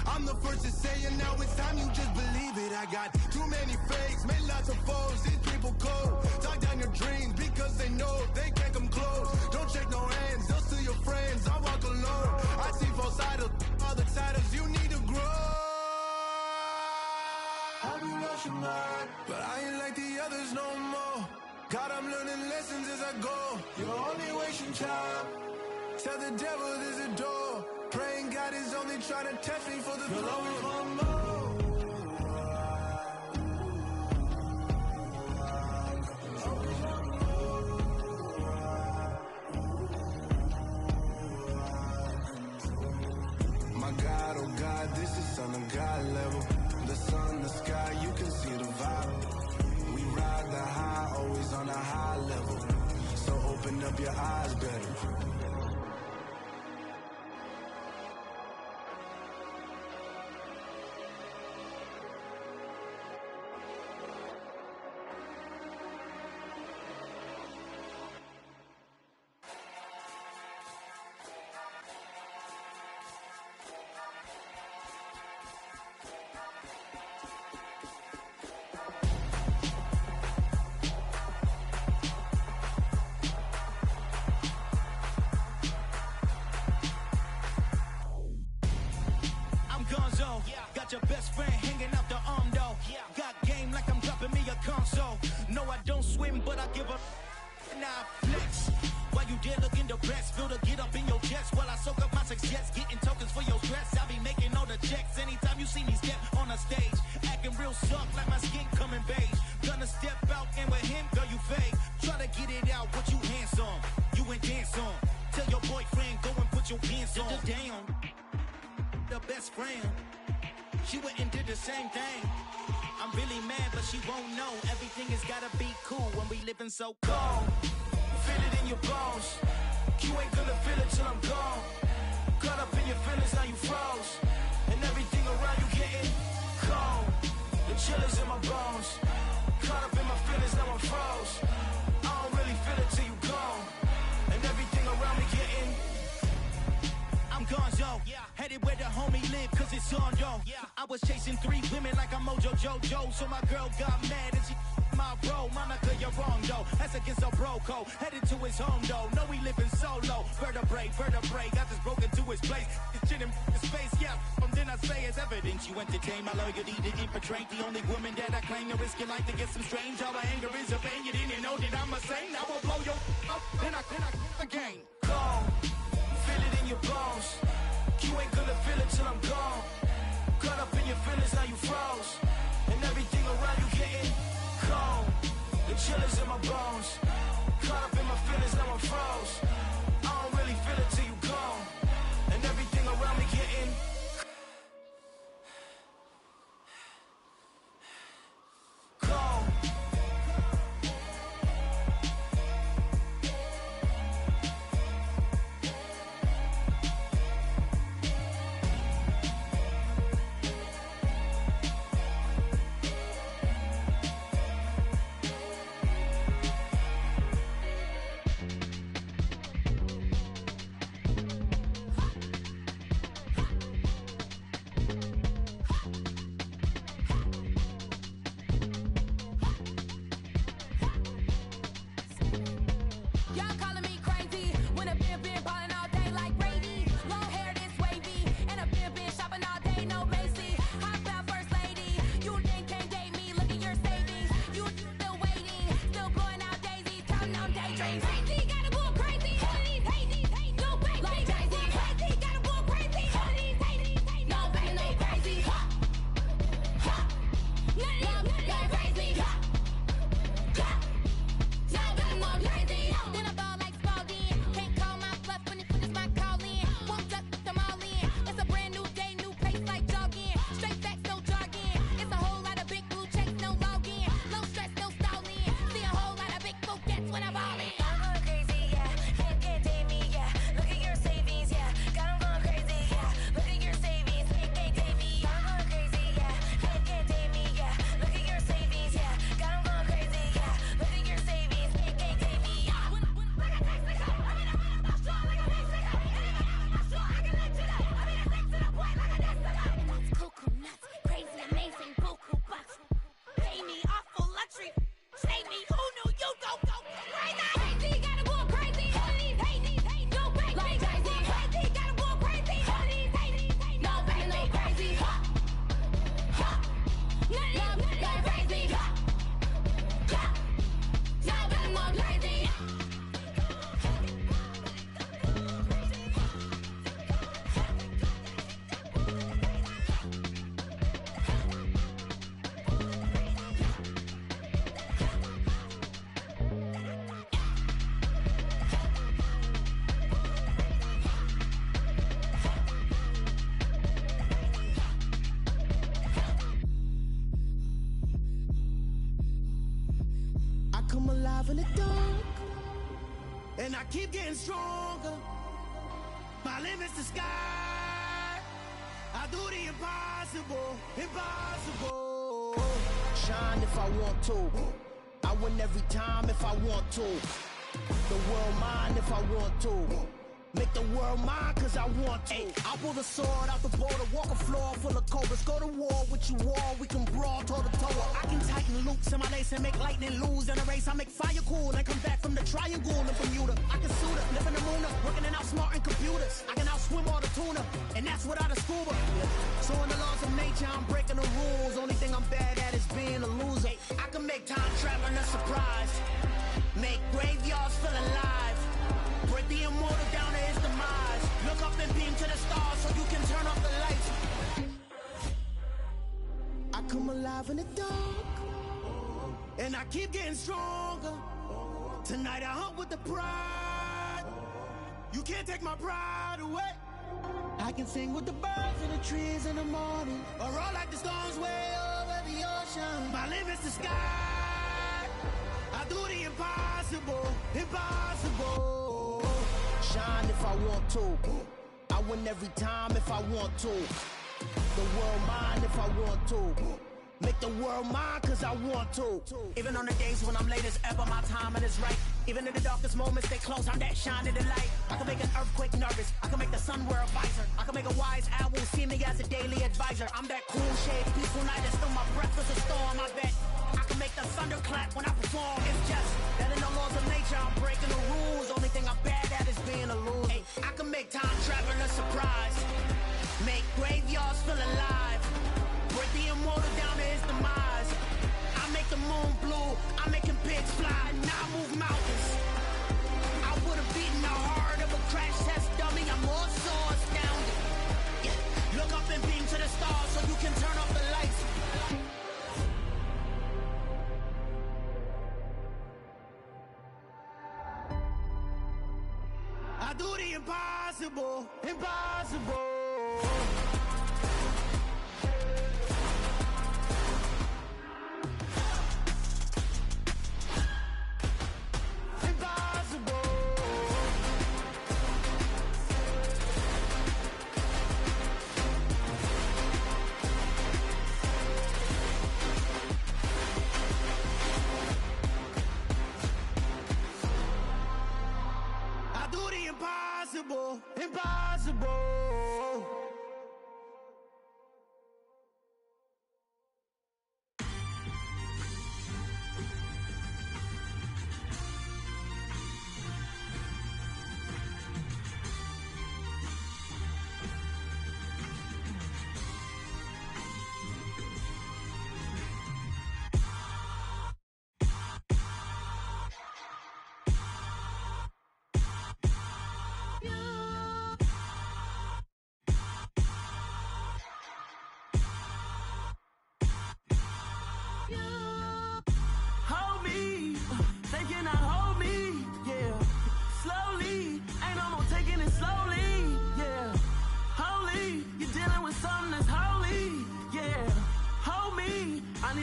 [SPEAKER 9] I'm the first to say it, now it's time you just believe it. I got too many fakes, made lots of foes. These people cold. Talk down your dreams because they know they can't come close. Don't shake no hands, they'll steal your friends. I walk alone. I see false idols, other titles, you need to grow. I've been rushing hard, but I ain't like the others no more. God, I'm learning lessons as I go. You're only wasting time. Tell the devil there's a door. Praying God is only trying to test me for the you'll always want more. My God, oh God, this is Son of God level. The sun, the sky, you can see the vibe. We ride the high, always on a high level. keep your eyes better.
[SPEAKER 10] Got your best friend hanging out the arm though. Got game like I'm dropping me a console. No, I don't swim, but I give a now flex. While you there looking the best, feel the get up in your chest while I soak up my success, getting tokens for your stress. I be making all the checks anytime you see me step on a stage, acting real suck like my skin coming beige. Gonna step out and with him, girl, you fake. Try to get it out, what you handsome, you ain't dance on. Tell your boyfriend go and put your pants on. Down, the best friend. She went and did the same thing. I'm really mad, but she won't know. Everything has gotta be cool when we living so cold. Feel it in your bones. You ain't gonna feel it till I'm gone. Caught up in your feelings, now you froze. And everything around you getting cold. The chill is in my bones. Caught up in my feelings, now I'm froze. I don't really feel it till you gone. And everything around me getting I'm gonzo, headed where the homie live, cause it's on, yo. I was chasing 3 women like I'm Mojo Jojo, so my girl got mad and she my bro. Monica, you're wrong, though. That's against our bro code. Headed to his home, though. No, we living solo. Vertebrae, got this broken to his place. His chin in his face, yeah. Then I say it's evidence you entertain my loyalty to infiltrate. The only woman that I claim to risk your life to get some strange. All my anger is a pain. You didn't know that I'm a saint. I will blow your up, then I again. Gone. Feel it in your bones. You ain't gonna feel it till I'm gone. Caught up in your feelings, now you froze. And everything around you getting cold. The chill is in my bones. Caught up in my feelings, now I'm froze. I don't really feel it till you gone. And everything around me getting cold. and I keep getting stronger. My limit's the sky. I do the impossible, impossible. Shine if I want to. I win every time if I want to. The world mine if I want to. Make the world mine cause I want to. Ay, I'll pull the sword out the border, walk a floor full of cobras. Go to war with you all, we can brawl toe to toe. I can tighten loops in my lace and make lightning lose in a race. I make fire cool and come back from the triangle in Bermuda. I can suit up, live in the moon up, working and outsmarting computers. I can outswim all the tuna, and that's without a scuba. So in the laws of nature, I'm breaking the rules. Only thing I'm bad at is being a loser. I can make time traveling a surprise. Make graveyards feel alive. Break the immortal down to his demise. Look up and beam to the stars so you can turn off the lights. I come alive in the dark, and I keep getting stronger. Tonight I hunt with the pride. You can't take my pride away. I can sing with the birds and the trees in the morning, or roll like the storms way over the ocean. My limit's the sky. I do the impossible, impossible. Shine if I want to. I win every time if I want to. The world mine if I want to. Make the world mine cause I want to. Even on the days when I'm late as ever, my timing is right. Even in the darkest moments, stay close, I'm that shining the light. I can make an earthquake nervous, I can make the sun wear a visor. I can make a wise owl see me as a daily advisor. I'm that cool shade, peaceful night, and still my breath is a storm, I bet. I can make the thunder clap when I perform. It's just that in the laws of nature, I'm breaking the rules. Only thing I'm bad at is being a loser. Hey, I can make time travel a surprise. Make graveyards feel alive. Break the immortal down to his demise. I make the moon blue, I'm making pigs fly, and I move mountains. I would've beaten the heart of a crash test dummy. I'm more so astounded. Yeah. Look up and beam to the stars so you can turn off the lights. I do the impossible, impossible. Impossible, impossible.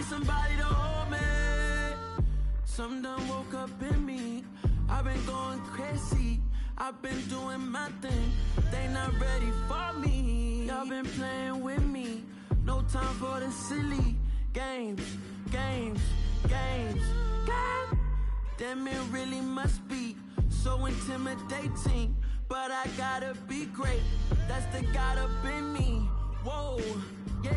[SPEAKER 10] Somebody to hold me. Some done woke up in me. I've been going crazy. I've been doing my thing. They not ready for me. Y'all been playing with me. No time for the silly games, games, games, games. Damn, it really must be so intimidating. But I gotta be great. That's the God up in me. Whoa, yeah.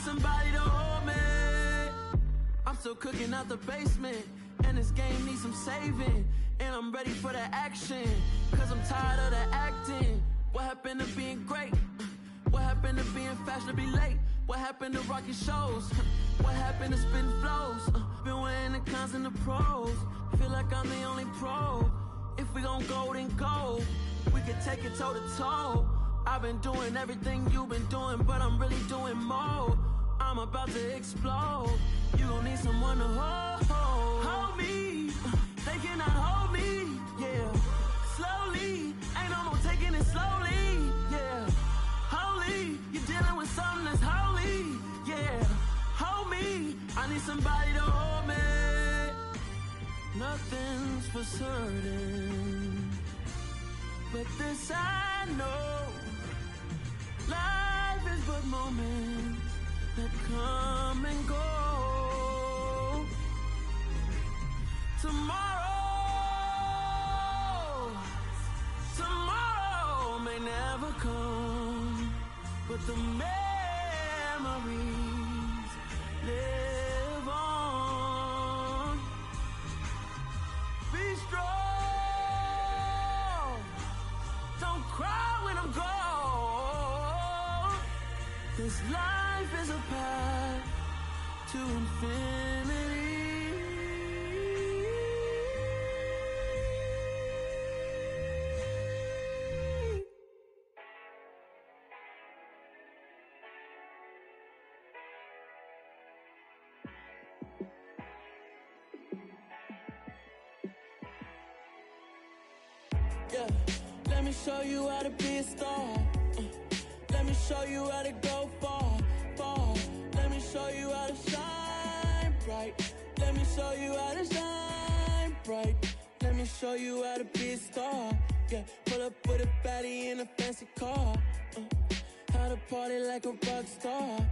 [SPEAKER 10] Somebody to hold me. I'm still cooking out the basement, and this game needs some saving. And I'm ready for the action, cause I'm tired of the acting. What happened to being great? What happened to being fashionably late? What happened to rocking shows? What happened to spitting flows? Been weighing the cons and the pros. Feel like I'm the only pro. If we gon' go, then go. We can take it toe to toe. I've been doing everything you've been doing, but I'm really doing more. I'm about to explode. You gon' need someone to hold.
[SPEAKER 11] I need somebody to hold me. Nothing's for certain, but this I know. Life is but moments that come and go. Tomorrow may never come, but the memories live on. Be strong, don't cry when I'm gone. This life is a path to infinity. Yeah, let me show you how to be a star. Let me show you how to go far, far. Let me show you how to shine bright. Let me show you how to shine bright. Let me show you how to be a star. Yeah, pull up with a baddie in a fancy car. How to party like a rock star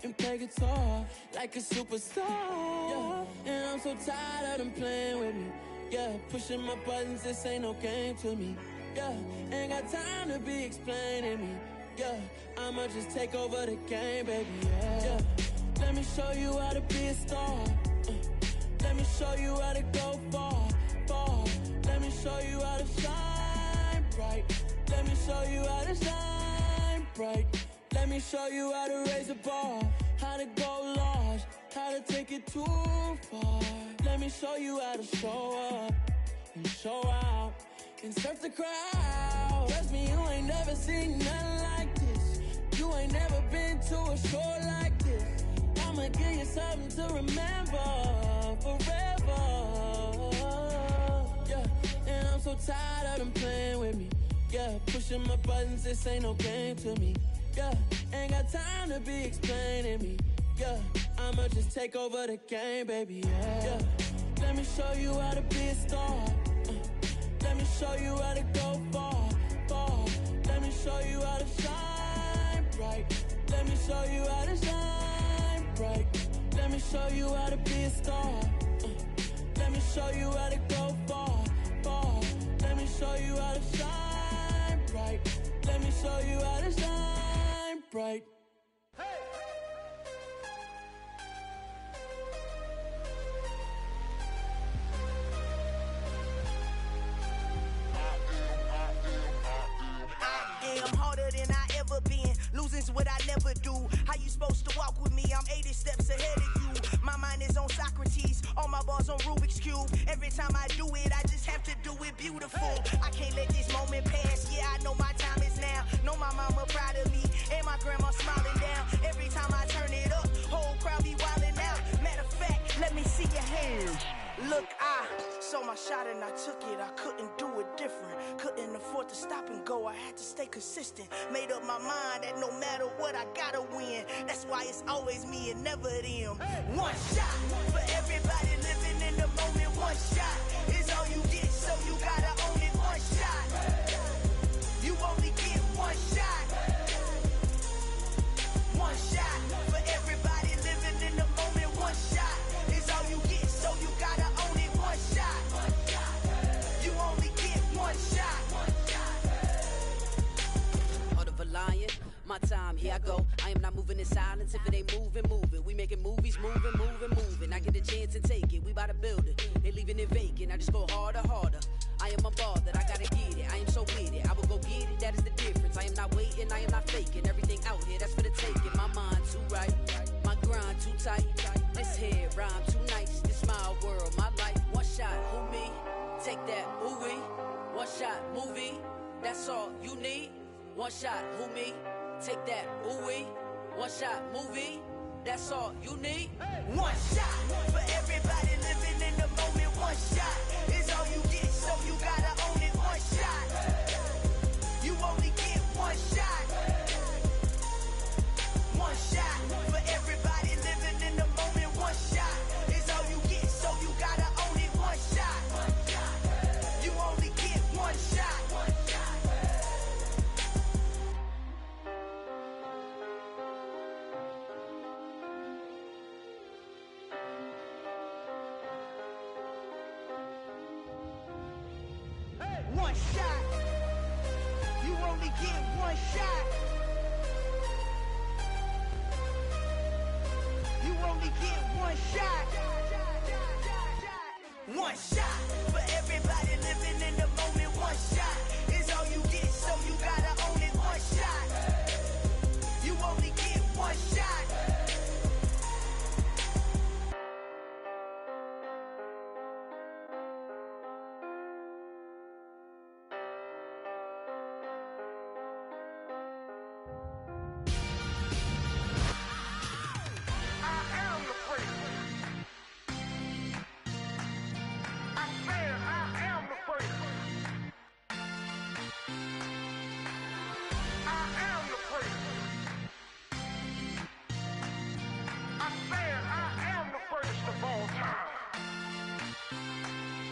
[SPEAKER 11] and play guitar like a superstar. Yeah, and I'm so tired of them playing with me. Yeah, pushing my buttons, this ain't no game to me. Yeah, ain't got time to be explaining me. Yeah, I'ma just take over the game, baby. Yeah, let me show you how to be a star. Let me show you how to go far, far. Let me show you how to shine bright. Let me show you how to shine bright. Let me show you how to raise the bar, how to go large, how to take it too far. Let me show you how to show up and show out and surf the crowd. Trust me, you ain't never seen nothing like this. You ain't never been to a show like this. I'ma give you something to remember forever. Yeah, and I'm so tired of them playing with me. Yeah, pushing my buttons, this ain't no game to me. Yeah, ain't got time to be explaining me. Yeah, I'ma just take over the game, baby. Yeah, let me show you how to be a star. Let me show you how to go far, far. Let me show you how to shine bright. Let me show you how to shine bright. Let me show you how to be a star. Let me show you how to go far, far. Let me show you how to shine bright. Let me show you how to shine bright.
[SPEAKER 12] I'm harder than I ever been. Losing's what I never do. How you supposed to walk with me? I'm 80 steps ahead of you. My mind is on Socrates. All my bars on Rubik's Cube. Every time I do it, I just have to do it beautiful. I can't let this moment pass. Yeah, I know my time is now. Know my mama proud of me. And my grandma smiling down. Every time I turn it up, whole crowd be wildin' out. Matter of fact, let me see your hands. Look, I saw my shot and I took it. I couldn't do it different. Couldn't afford to stop and go. I had to stay consistent. Made up my mind that no matter what, I gotta win. That's why it's always me and never them. One shot for everybody living in the moment. One shot is all you get, so you gotta own it. One shot. You only get one shot. One shot for everybody living in the moment. One shot is all you get, so you gotta own it. One shot. You only get one shot.
[SPEAKER 13] Heart of a lion, my time, here I go. I am not moving in silence. If it ain't moving, move it. We making movies, moving, moving, moving. I get a chance and take it. We bout to build it. They leaving it vacant. I just go harder, harder. I am a ball that I gotta get it. I am so with it. I will go get it. That is the difference. I am not waiting. I am not faking. Everything out here, that's for the taking. My mind too right. My grind too tight. This here rhyme too nice. This my world, my life. One shot, who me? Take that, ooh-wee. One shot, movie. That's all you need. One shot, who me? Take that, ooh-wee. One shot, movie. That's all you need.
[SPEAKER 12] One shot for everybody living in the moment. One shot is all you get, so you gotta own it. One shot. You only get one shot. One shot for everybody living in the moment. One shot. one shot. You only get one shot. You only get one shot. One shot for everybody living in the moment. One shot is all you get, so you gotta own it. One shot. You only get one shot.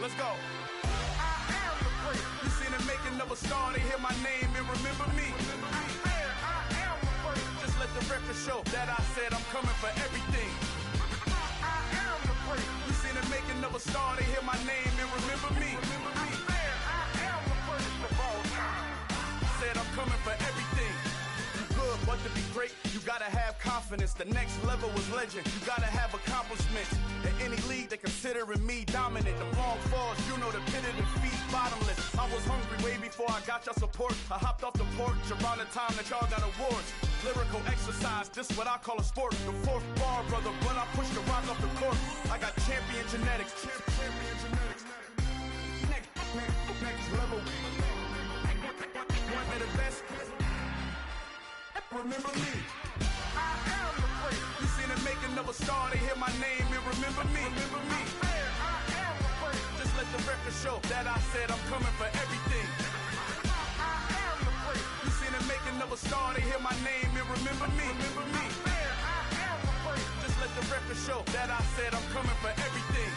[SPEAKER 5] Let's go. I am the first. You seen the making of a star, they hear my name and remember me. I am the first. Just let the record show that I said I'm coming for everything. I am the first. You seen the making of a star, they hear my name and remember me. I am the first of all time. Said I'm coming for everything. You good, but to be great, you gotta have confidence. The next level was legend. You gotta have accomplishments. In any league, they considering me dominant. The long falls, you know the pit of defeat, bottomless. I was hungry way before I got your support. I hopped off the porch around the time that y'all got awards. Lyrical exercise, this what I call a sport. The fourth bar, brother, when I push the rock off the court. I got champion genetics. Champion genetics. Next level. One of the best. Remember me. I am the first. You seen the making of a star, they hear my name and remember me. Remember me. I am the first. Just let the record show that I said I'm coming for everything. I am the first. You seen the making of a star, they hear my name and remember me. Remember me. I am the first. Just let the record show that I said I'm coming for everything.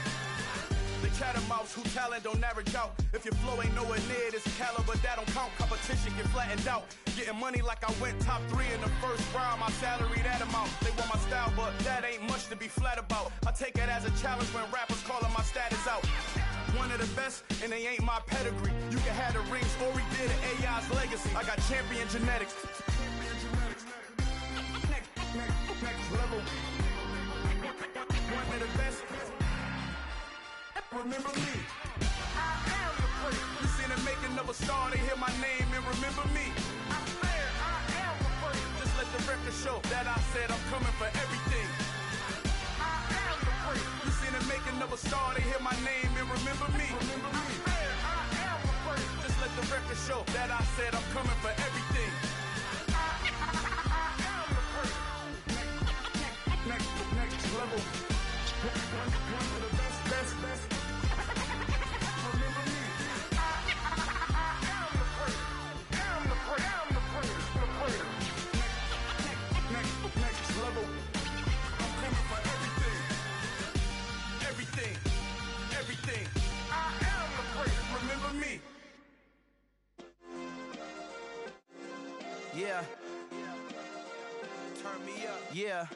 [SPEAKER 5] The chattermouths who talent don't average out. If your flow ain't nowhere near this caliber, that don't count. Competition get flattened out. Getting money like I went top 3 in the first round. My salary that amount. They want my style, but that ain't much to be flat about. I take it as a challenge when rappers calling my status out. One of the best, and they ain't my pedigree. You can have the rings, or we did it, AI's legacy. I got champion genetics. Next level. One of the best. Remember me. I am the first. You seen the making of a star, they hear my name and remember me. I am the first. Just let the record show that I said I'm coming for everything. I am the first. You seen the making of a star, they hear my name and remember me. Remember me. I am the first. Just let the record show that I said I'm coming for everything. I am the first. Next level. One of the best. Next level. I'm coming for everything. I am the first. Remember me.
[SPEAKER 3] Yeah. Turn me up. Yeah.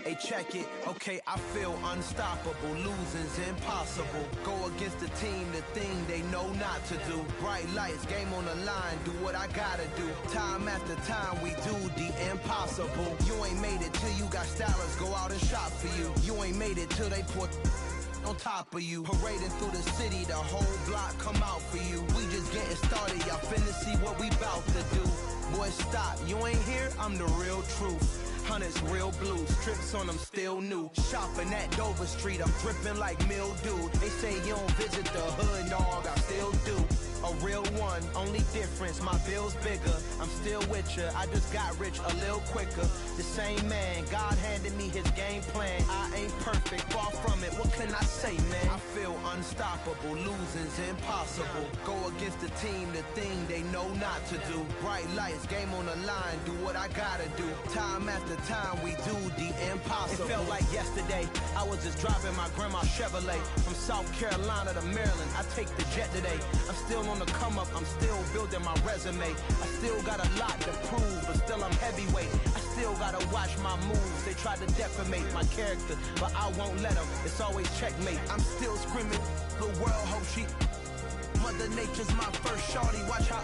[SPEAKER 3] Hey, check it. Okay, I feel unstoppable. Losing's impossible. Go against the team, the thing they know not to do. Bright lights, game on the line, do what I gotta do. Time after time, we do the impossible. You ain't made it till you got stylists go out and shop for you. You ain't made it till they put on top of you. Parading through the city, the whole block come out for you. We just getting started, y'all finna see what we bout to do. Boy, stop, you ain't here, I'm the real truth. Hunters, real blue, strips on them still new. Shopping at Dover Street, I'm dripping like mildew. They say you don't visit the hood, dog, I still do. A real one, only difference, my bill's bigger. I'm still with ya, I just got rich a little quicker. The same man, God handed me his game plan. I ain't perfect, far from it, what can I say, man? I feel unstoppable, losing's impossible. Go against the team, the thing they know not to do. Bright lights, game on the line, do what I gotta do. Time after time, we do the impossible. It felt like yesterday, I was just driving my grandma's Chevrolet. From South Carolina to Maryland, I take the jet today. I'm still
[SPEAKER 14] on the come up, I'm still building my resume. I still got a lot to prove, but still I'm heavyweight. I still gotta watch my moves. They try to defamate my character, but I won't let them. It's always checkmate. I'm still screaming, the world hope she. Mother Nature's my first shorty. Watch how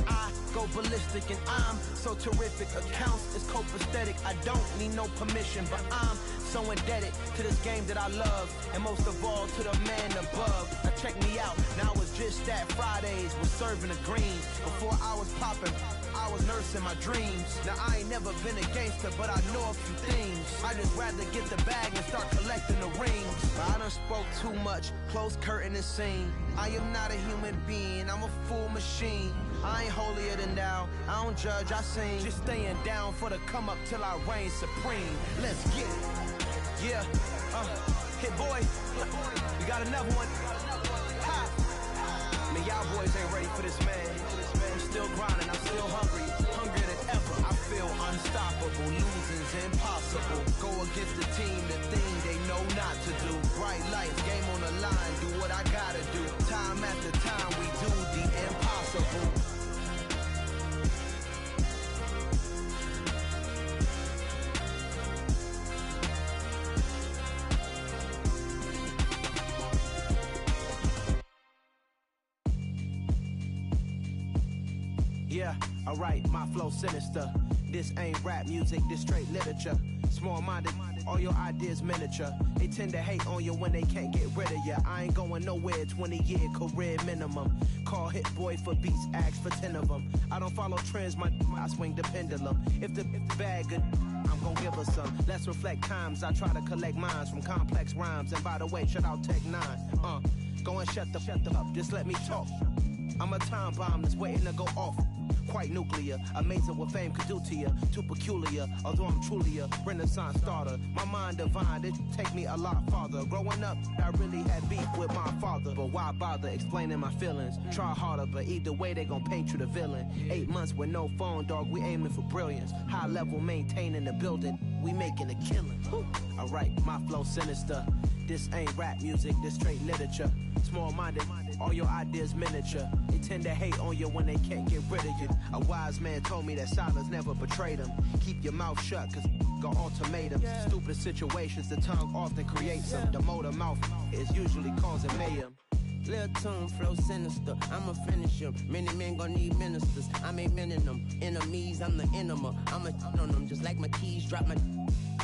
[SPEAKER 14] I go ballistic, and I'm so terrific. Accounts is copacetic. I don't need no permission, but I'm so indebted to this game that I love, and most of all to the man above. Now check me out. Now it's just that Fridays was serving the greens. Before I was popping, I was nursing my dreams. Now I ain't never been a gangster, but I know a few things. I just rather get the bag and start collecting the rings. But I done spoke too much. Close curtain and scene. I am not a human being. I'm a full machine. I ain't holier than thou. I don't judge, I sing. Just staying down for the come up till I reign supreme. Let's get it. Yeah, hit boy. You got another one. Ha. Man, y'all boys ain't ready for this, man. I'm still grinding, I'm still hungry. Hungrier than ever. I feel unstoppable. Losing's impossible. Go against the team, the thing they know not to do. Bright lights, game on the line. Do what I gotta do. Time after time, we do the impossible. Yeah, alright, my flow sinister. This ain't rap music, this straight literature. Small-minded, all your ideas miniature. They tend to hate on you when they can't get rid of you. I ain't going nowhere, 20-year career minimum. Call Hit Boy for beats, ask for 10 of them. I don't follow trends, I swing the pendulum. If the bag good, I'm gon' give her some. Let's reflect times, I try to collect minds from complex rhymes. And by the way, shout out Tech 9. Go and shut the up, just let me talk. I'm a time bomb that's waiting to go off. Quite nuclear, amazing what fame could do to you. Too peculiar, although I'm truly a renaissance starter. My mind divine, it take me a lot farther. Growing up, I really had beef with my father. But why bother explaining my feelings? Try harder, but either way they gon' paint you the villain. 8 months with no phone, dog, we aiming for brilliance. High level maintaining the building, we making a killing. Alright, my flow sinister. This ain't rap music, this straight literature. Small-minded, all your ideas miniature. They tend to hate on you when they can't get rid of you. A wise man told me that silence never betrayed him. Keep your mouth shut, cause got ultimatums. Stupid situations, the tongue often creates them. The motor mouth is usually causing mayhem.
[SPEAKER 15] Lil' tune, flow sinister, I'ma finish him. Many men gon' need ministers, I'm aiming them. Enemies, I'm the enema, I'ma on them. Just like my keys, drop my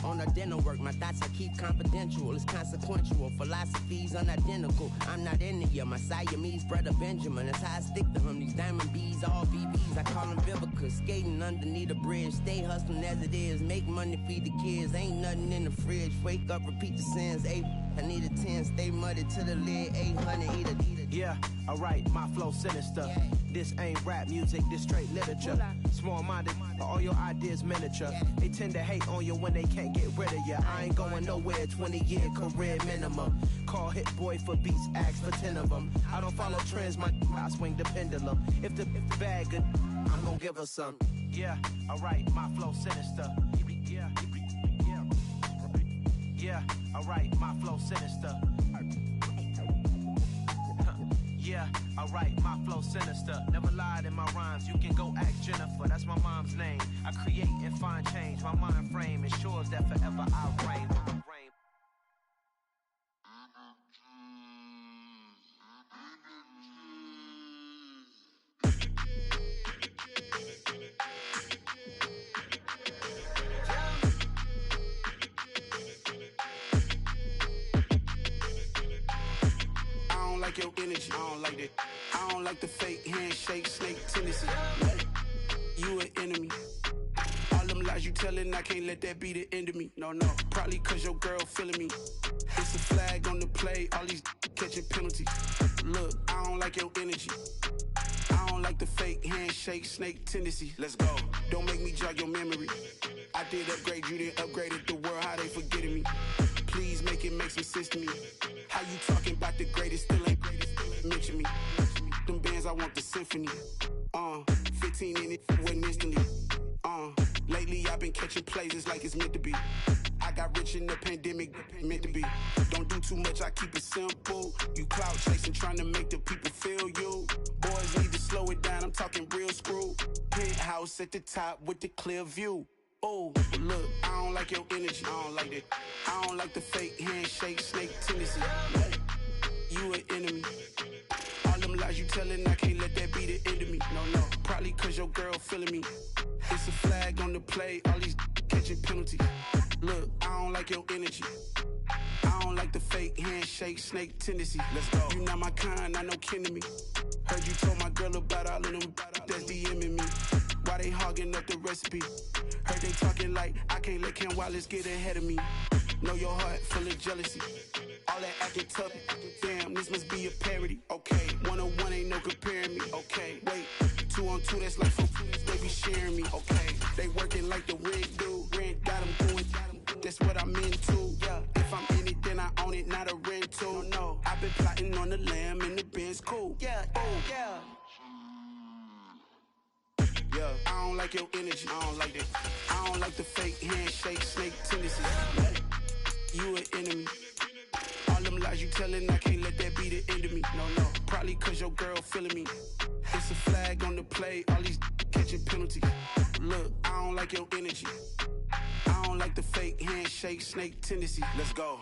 [SPEAKER 15] on the dinner work. My thoughts I keep confidential, it's consequential. Philosophies unidentical, I'm not in it yet. My Siamese brother Benjamin, that's how I stick to him. These diamond bees, all BBs, I call them Vivica. Skating underneath a bridge, stay hustling as it is. Make money, feed the kids, ain't nothing in the fridge. Wake up, repeat the sins, I need a 10, stay muddy to the lid, 800, eat a.
[SPEAKER 14] Yeah, alright, my flow sinister. This ain't rap music, this straight literature. Small-minded, all your ideas miniature. They tend to hate on you when they can't get rid of you. I ain't going nowhere, 20-year career minimum. Call Hit Boy for beats, ask for 10 of them. I don't follow trends, I swing the pendulum. If the bag good, I'm gon' give her some. Yeah, alright, my flow sinister. Yeah, alright, my flow sinister. Yeah, alright, my flow sinister. Never lied in my rhymes, you can go ask Jennifer, that's my mom's name. I create and find change, my mind frame ensures that forever I reign.
[SPEAKER 16] Like your energy, I don't like that. I don't like the fake handshake, snake tendency. You an enemy. All them lies you telling, I can't let that be the end of me. No, probably cause your girl feeling me. It's a flag on the play, all these catching penalties. Look, I don't like your energy. I don't like the fake handshake, snake tendency. Let's go. Don't make me jog your memory. I did upgrade, you didn't upgrade it. The world, how they forgetting me. Please make it make some sense to me. How you talking about the greatest, still ain't mention me. Them bands, I want the symphony. 15 in it, wasn't instantly. Lately I've been catching plays, it's like it's meant to be. I got rich in the pandemic, meant to be. Don't do too much, I keep it simple. You clout chasing, trying to make the people feel you. Boys need to slow it down, I'm talking real screw. Penthouse at the top with the clear view. Oh, look, I don't like your energy, I don't like that. I don't like the fake handshake, snake tendency. You an enemy. All them lies you telling, I can't let that be the end of me. No, probably cause your girl feeling me. It's a flag on the play, all these catching penalties. Look, I don't like your energy. I don't like the fake handshake, snake tendency. Let's go. You not my kind, I know kin to me. Heard you told my girl about all of them that's DMing me. Why they hogging up the recipe? Heard they talking like I can't let Ken Wallace get ahead of me. Know your heart full of jealousy. All that acting tough, damn, this must be a parody. Okay, 1-on-1 ain't no comparing me. Okay, wait, 2-on-2, that's like 4, they be sharing me. Okay, they working like the rent do. Rent got them going, that's what I'm into. Yeah, if I'm in it, then I own it, not a rental. No, I've been plotting on the lamb and the Benz cool. Yeah, oh, yeah. Yeah, I don't like your energy, I don't like that. I don't like the fake handshake, snake tendencies. You an enemy. All them lies you telling, I can't let that be the end of me. No, probably cause your girl feeling me. It's a flag on the play, all these catching penalties. Look, I don't like your energy. I don't like the fake handshake, snake tendency. Let's go.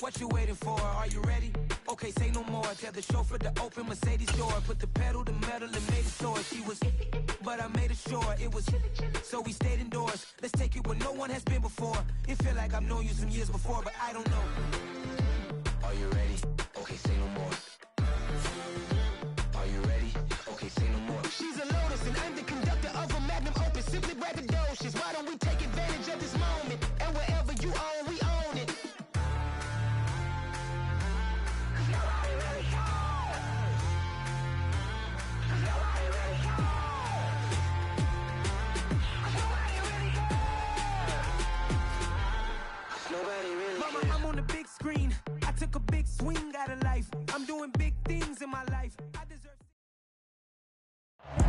[SPEAKER 17] What you waiting for? Are you ready? Okay, say no more. Tell the chauffeur to open Mercedes door. Put the pedal to metal and made it sore. She was, but I made it sure it was. So we stayed indoors. Let's take it where no one has been before. It feel like I've known you some years before, but I don't know. Are you ready? Okay, say no more. Are you ready? Okay, say no more. She's a Lotus and I'm the conductor of a Magnum Opus. Simply braggadocious. Why don't we take advantage of this moment? And wherever you own, we own it. Mama, I'm on the big screen. I took a big swing out of life. I'm doing big things in my life. I deserve.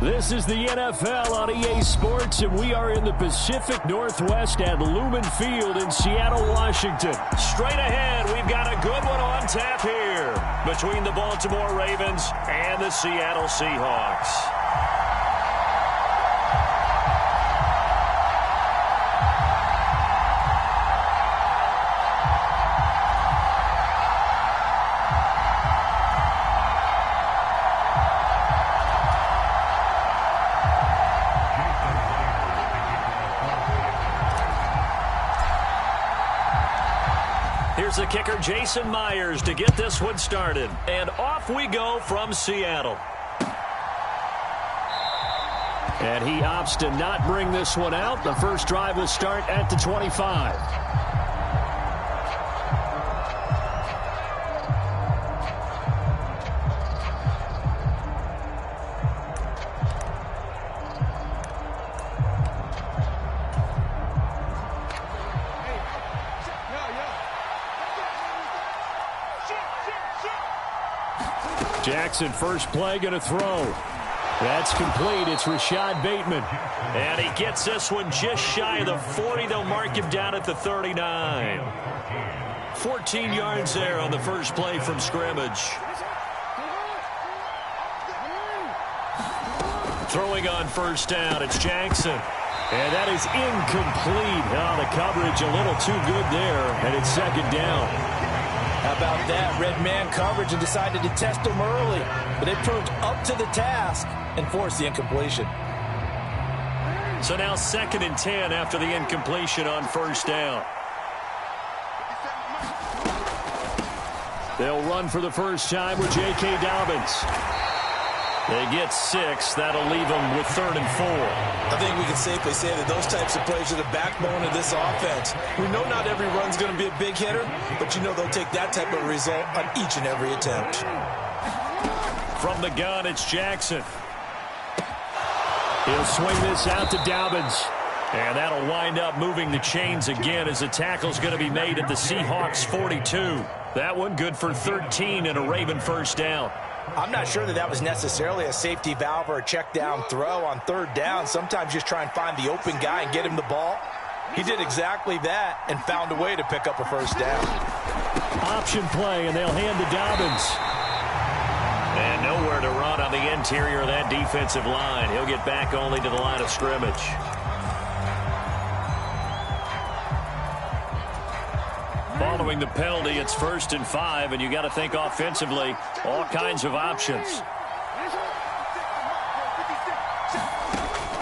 [SPEAKER 2] This is the NFL on EA Sports, and we are in the Pacific Northwest at Lumen Field in Seattle, Washington. Straight ahead, we've got a good one on tap here between the Baltimore Ravens and the Seattle Seahawks. Here's the kicker, Jason Myers, to get this one started. And off we go from Seattle. And he opts to not bring this one out. The first drive will start at the 25. Jackson, first play, going to throw. That's complete. It's Rashad Bateman. And he gets this one just shy of the 40. They'll mark him down at the 39. 14 yards there on the first play from scrimmage. Throwing on first down, it's Jackson. And that is incomplete. Oh, the coverage a little too good there, and it's second down.
[SPEAKER 6] How about that? Red man coverage and decided to test him early. But they proved up to the task and forced the incompletion.
[SPEAKER 2] So now 2nd and 10 after the incompletion on first down. They'll run for the first time with J.K. Dobbins. They get 6. That'll leave them with 3rd and 4.
[SPEAKER 4] I think we can safely say that those types of plays are the backbone of this offense. We know not every run's going to be a big hitter, but you know they'll take that type of result on each and every attempt.
[SPEAKER 2] From the gun, it's Jackson. He'll swing this out to Dobbins. And that'll wind up moving the chains again as the tackle's going to be made at the Seahawks 42. That one good for 13 and a Raven first down.
[SPEAKER 4] I'm not sure that was necessarily a safety valve or a check down throw on third down. Sometimes just try and find the open guy and get him the ball. He did exactly that and found a way to pick up a first down.
[SPEAKER 2] Option play, and they'll hand to Dobbins. And nowhere to run on the interior of that defensive line. He'll get back only to the line of scrimmage. Following the penalty, it's 1st and 5, and you got to think offensively, all kinds of options.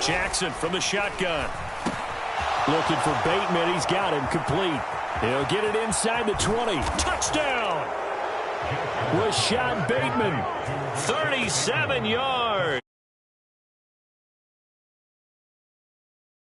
[SPEAKER 2] Jackson from the shotgun. Looking for Bateman. He's got him complete. He'll get it inside the 20. Touchdown! Rashad Bateman, 37 yards.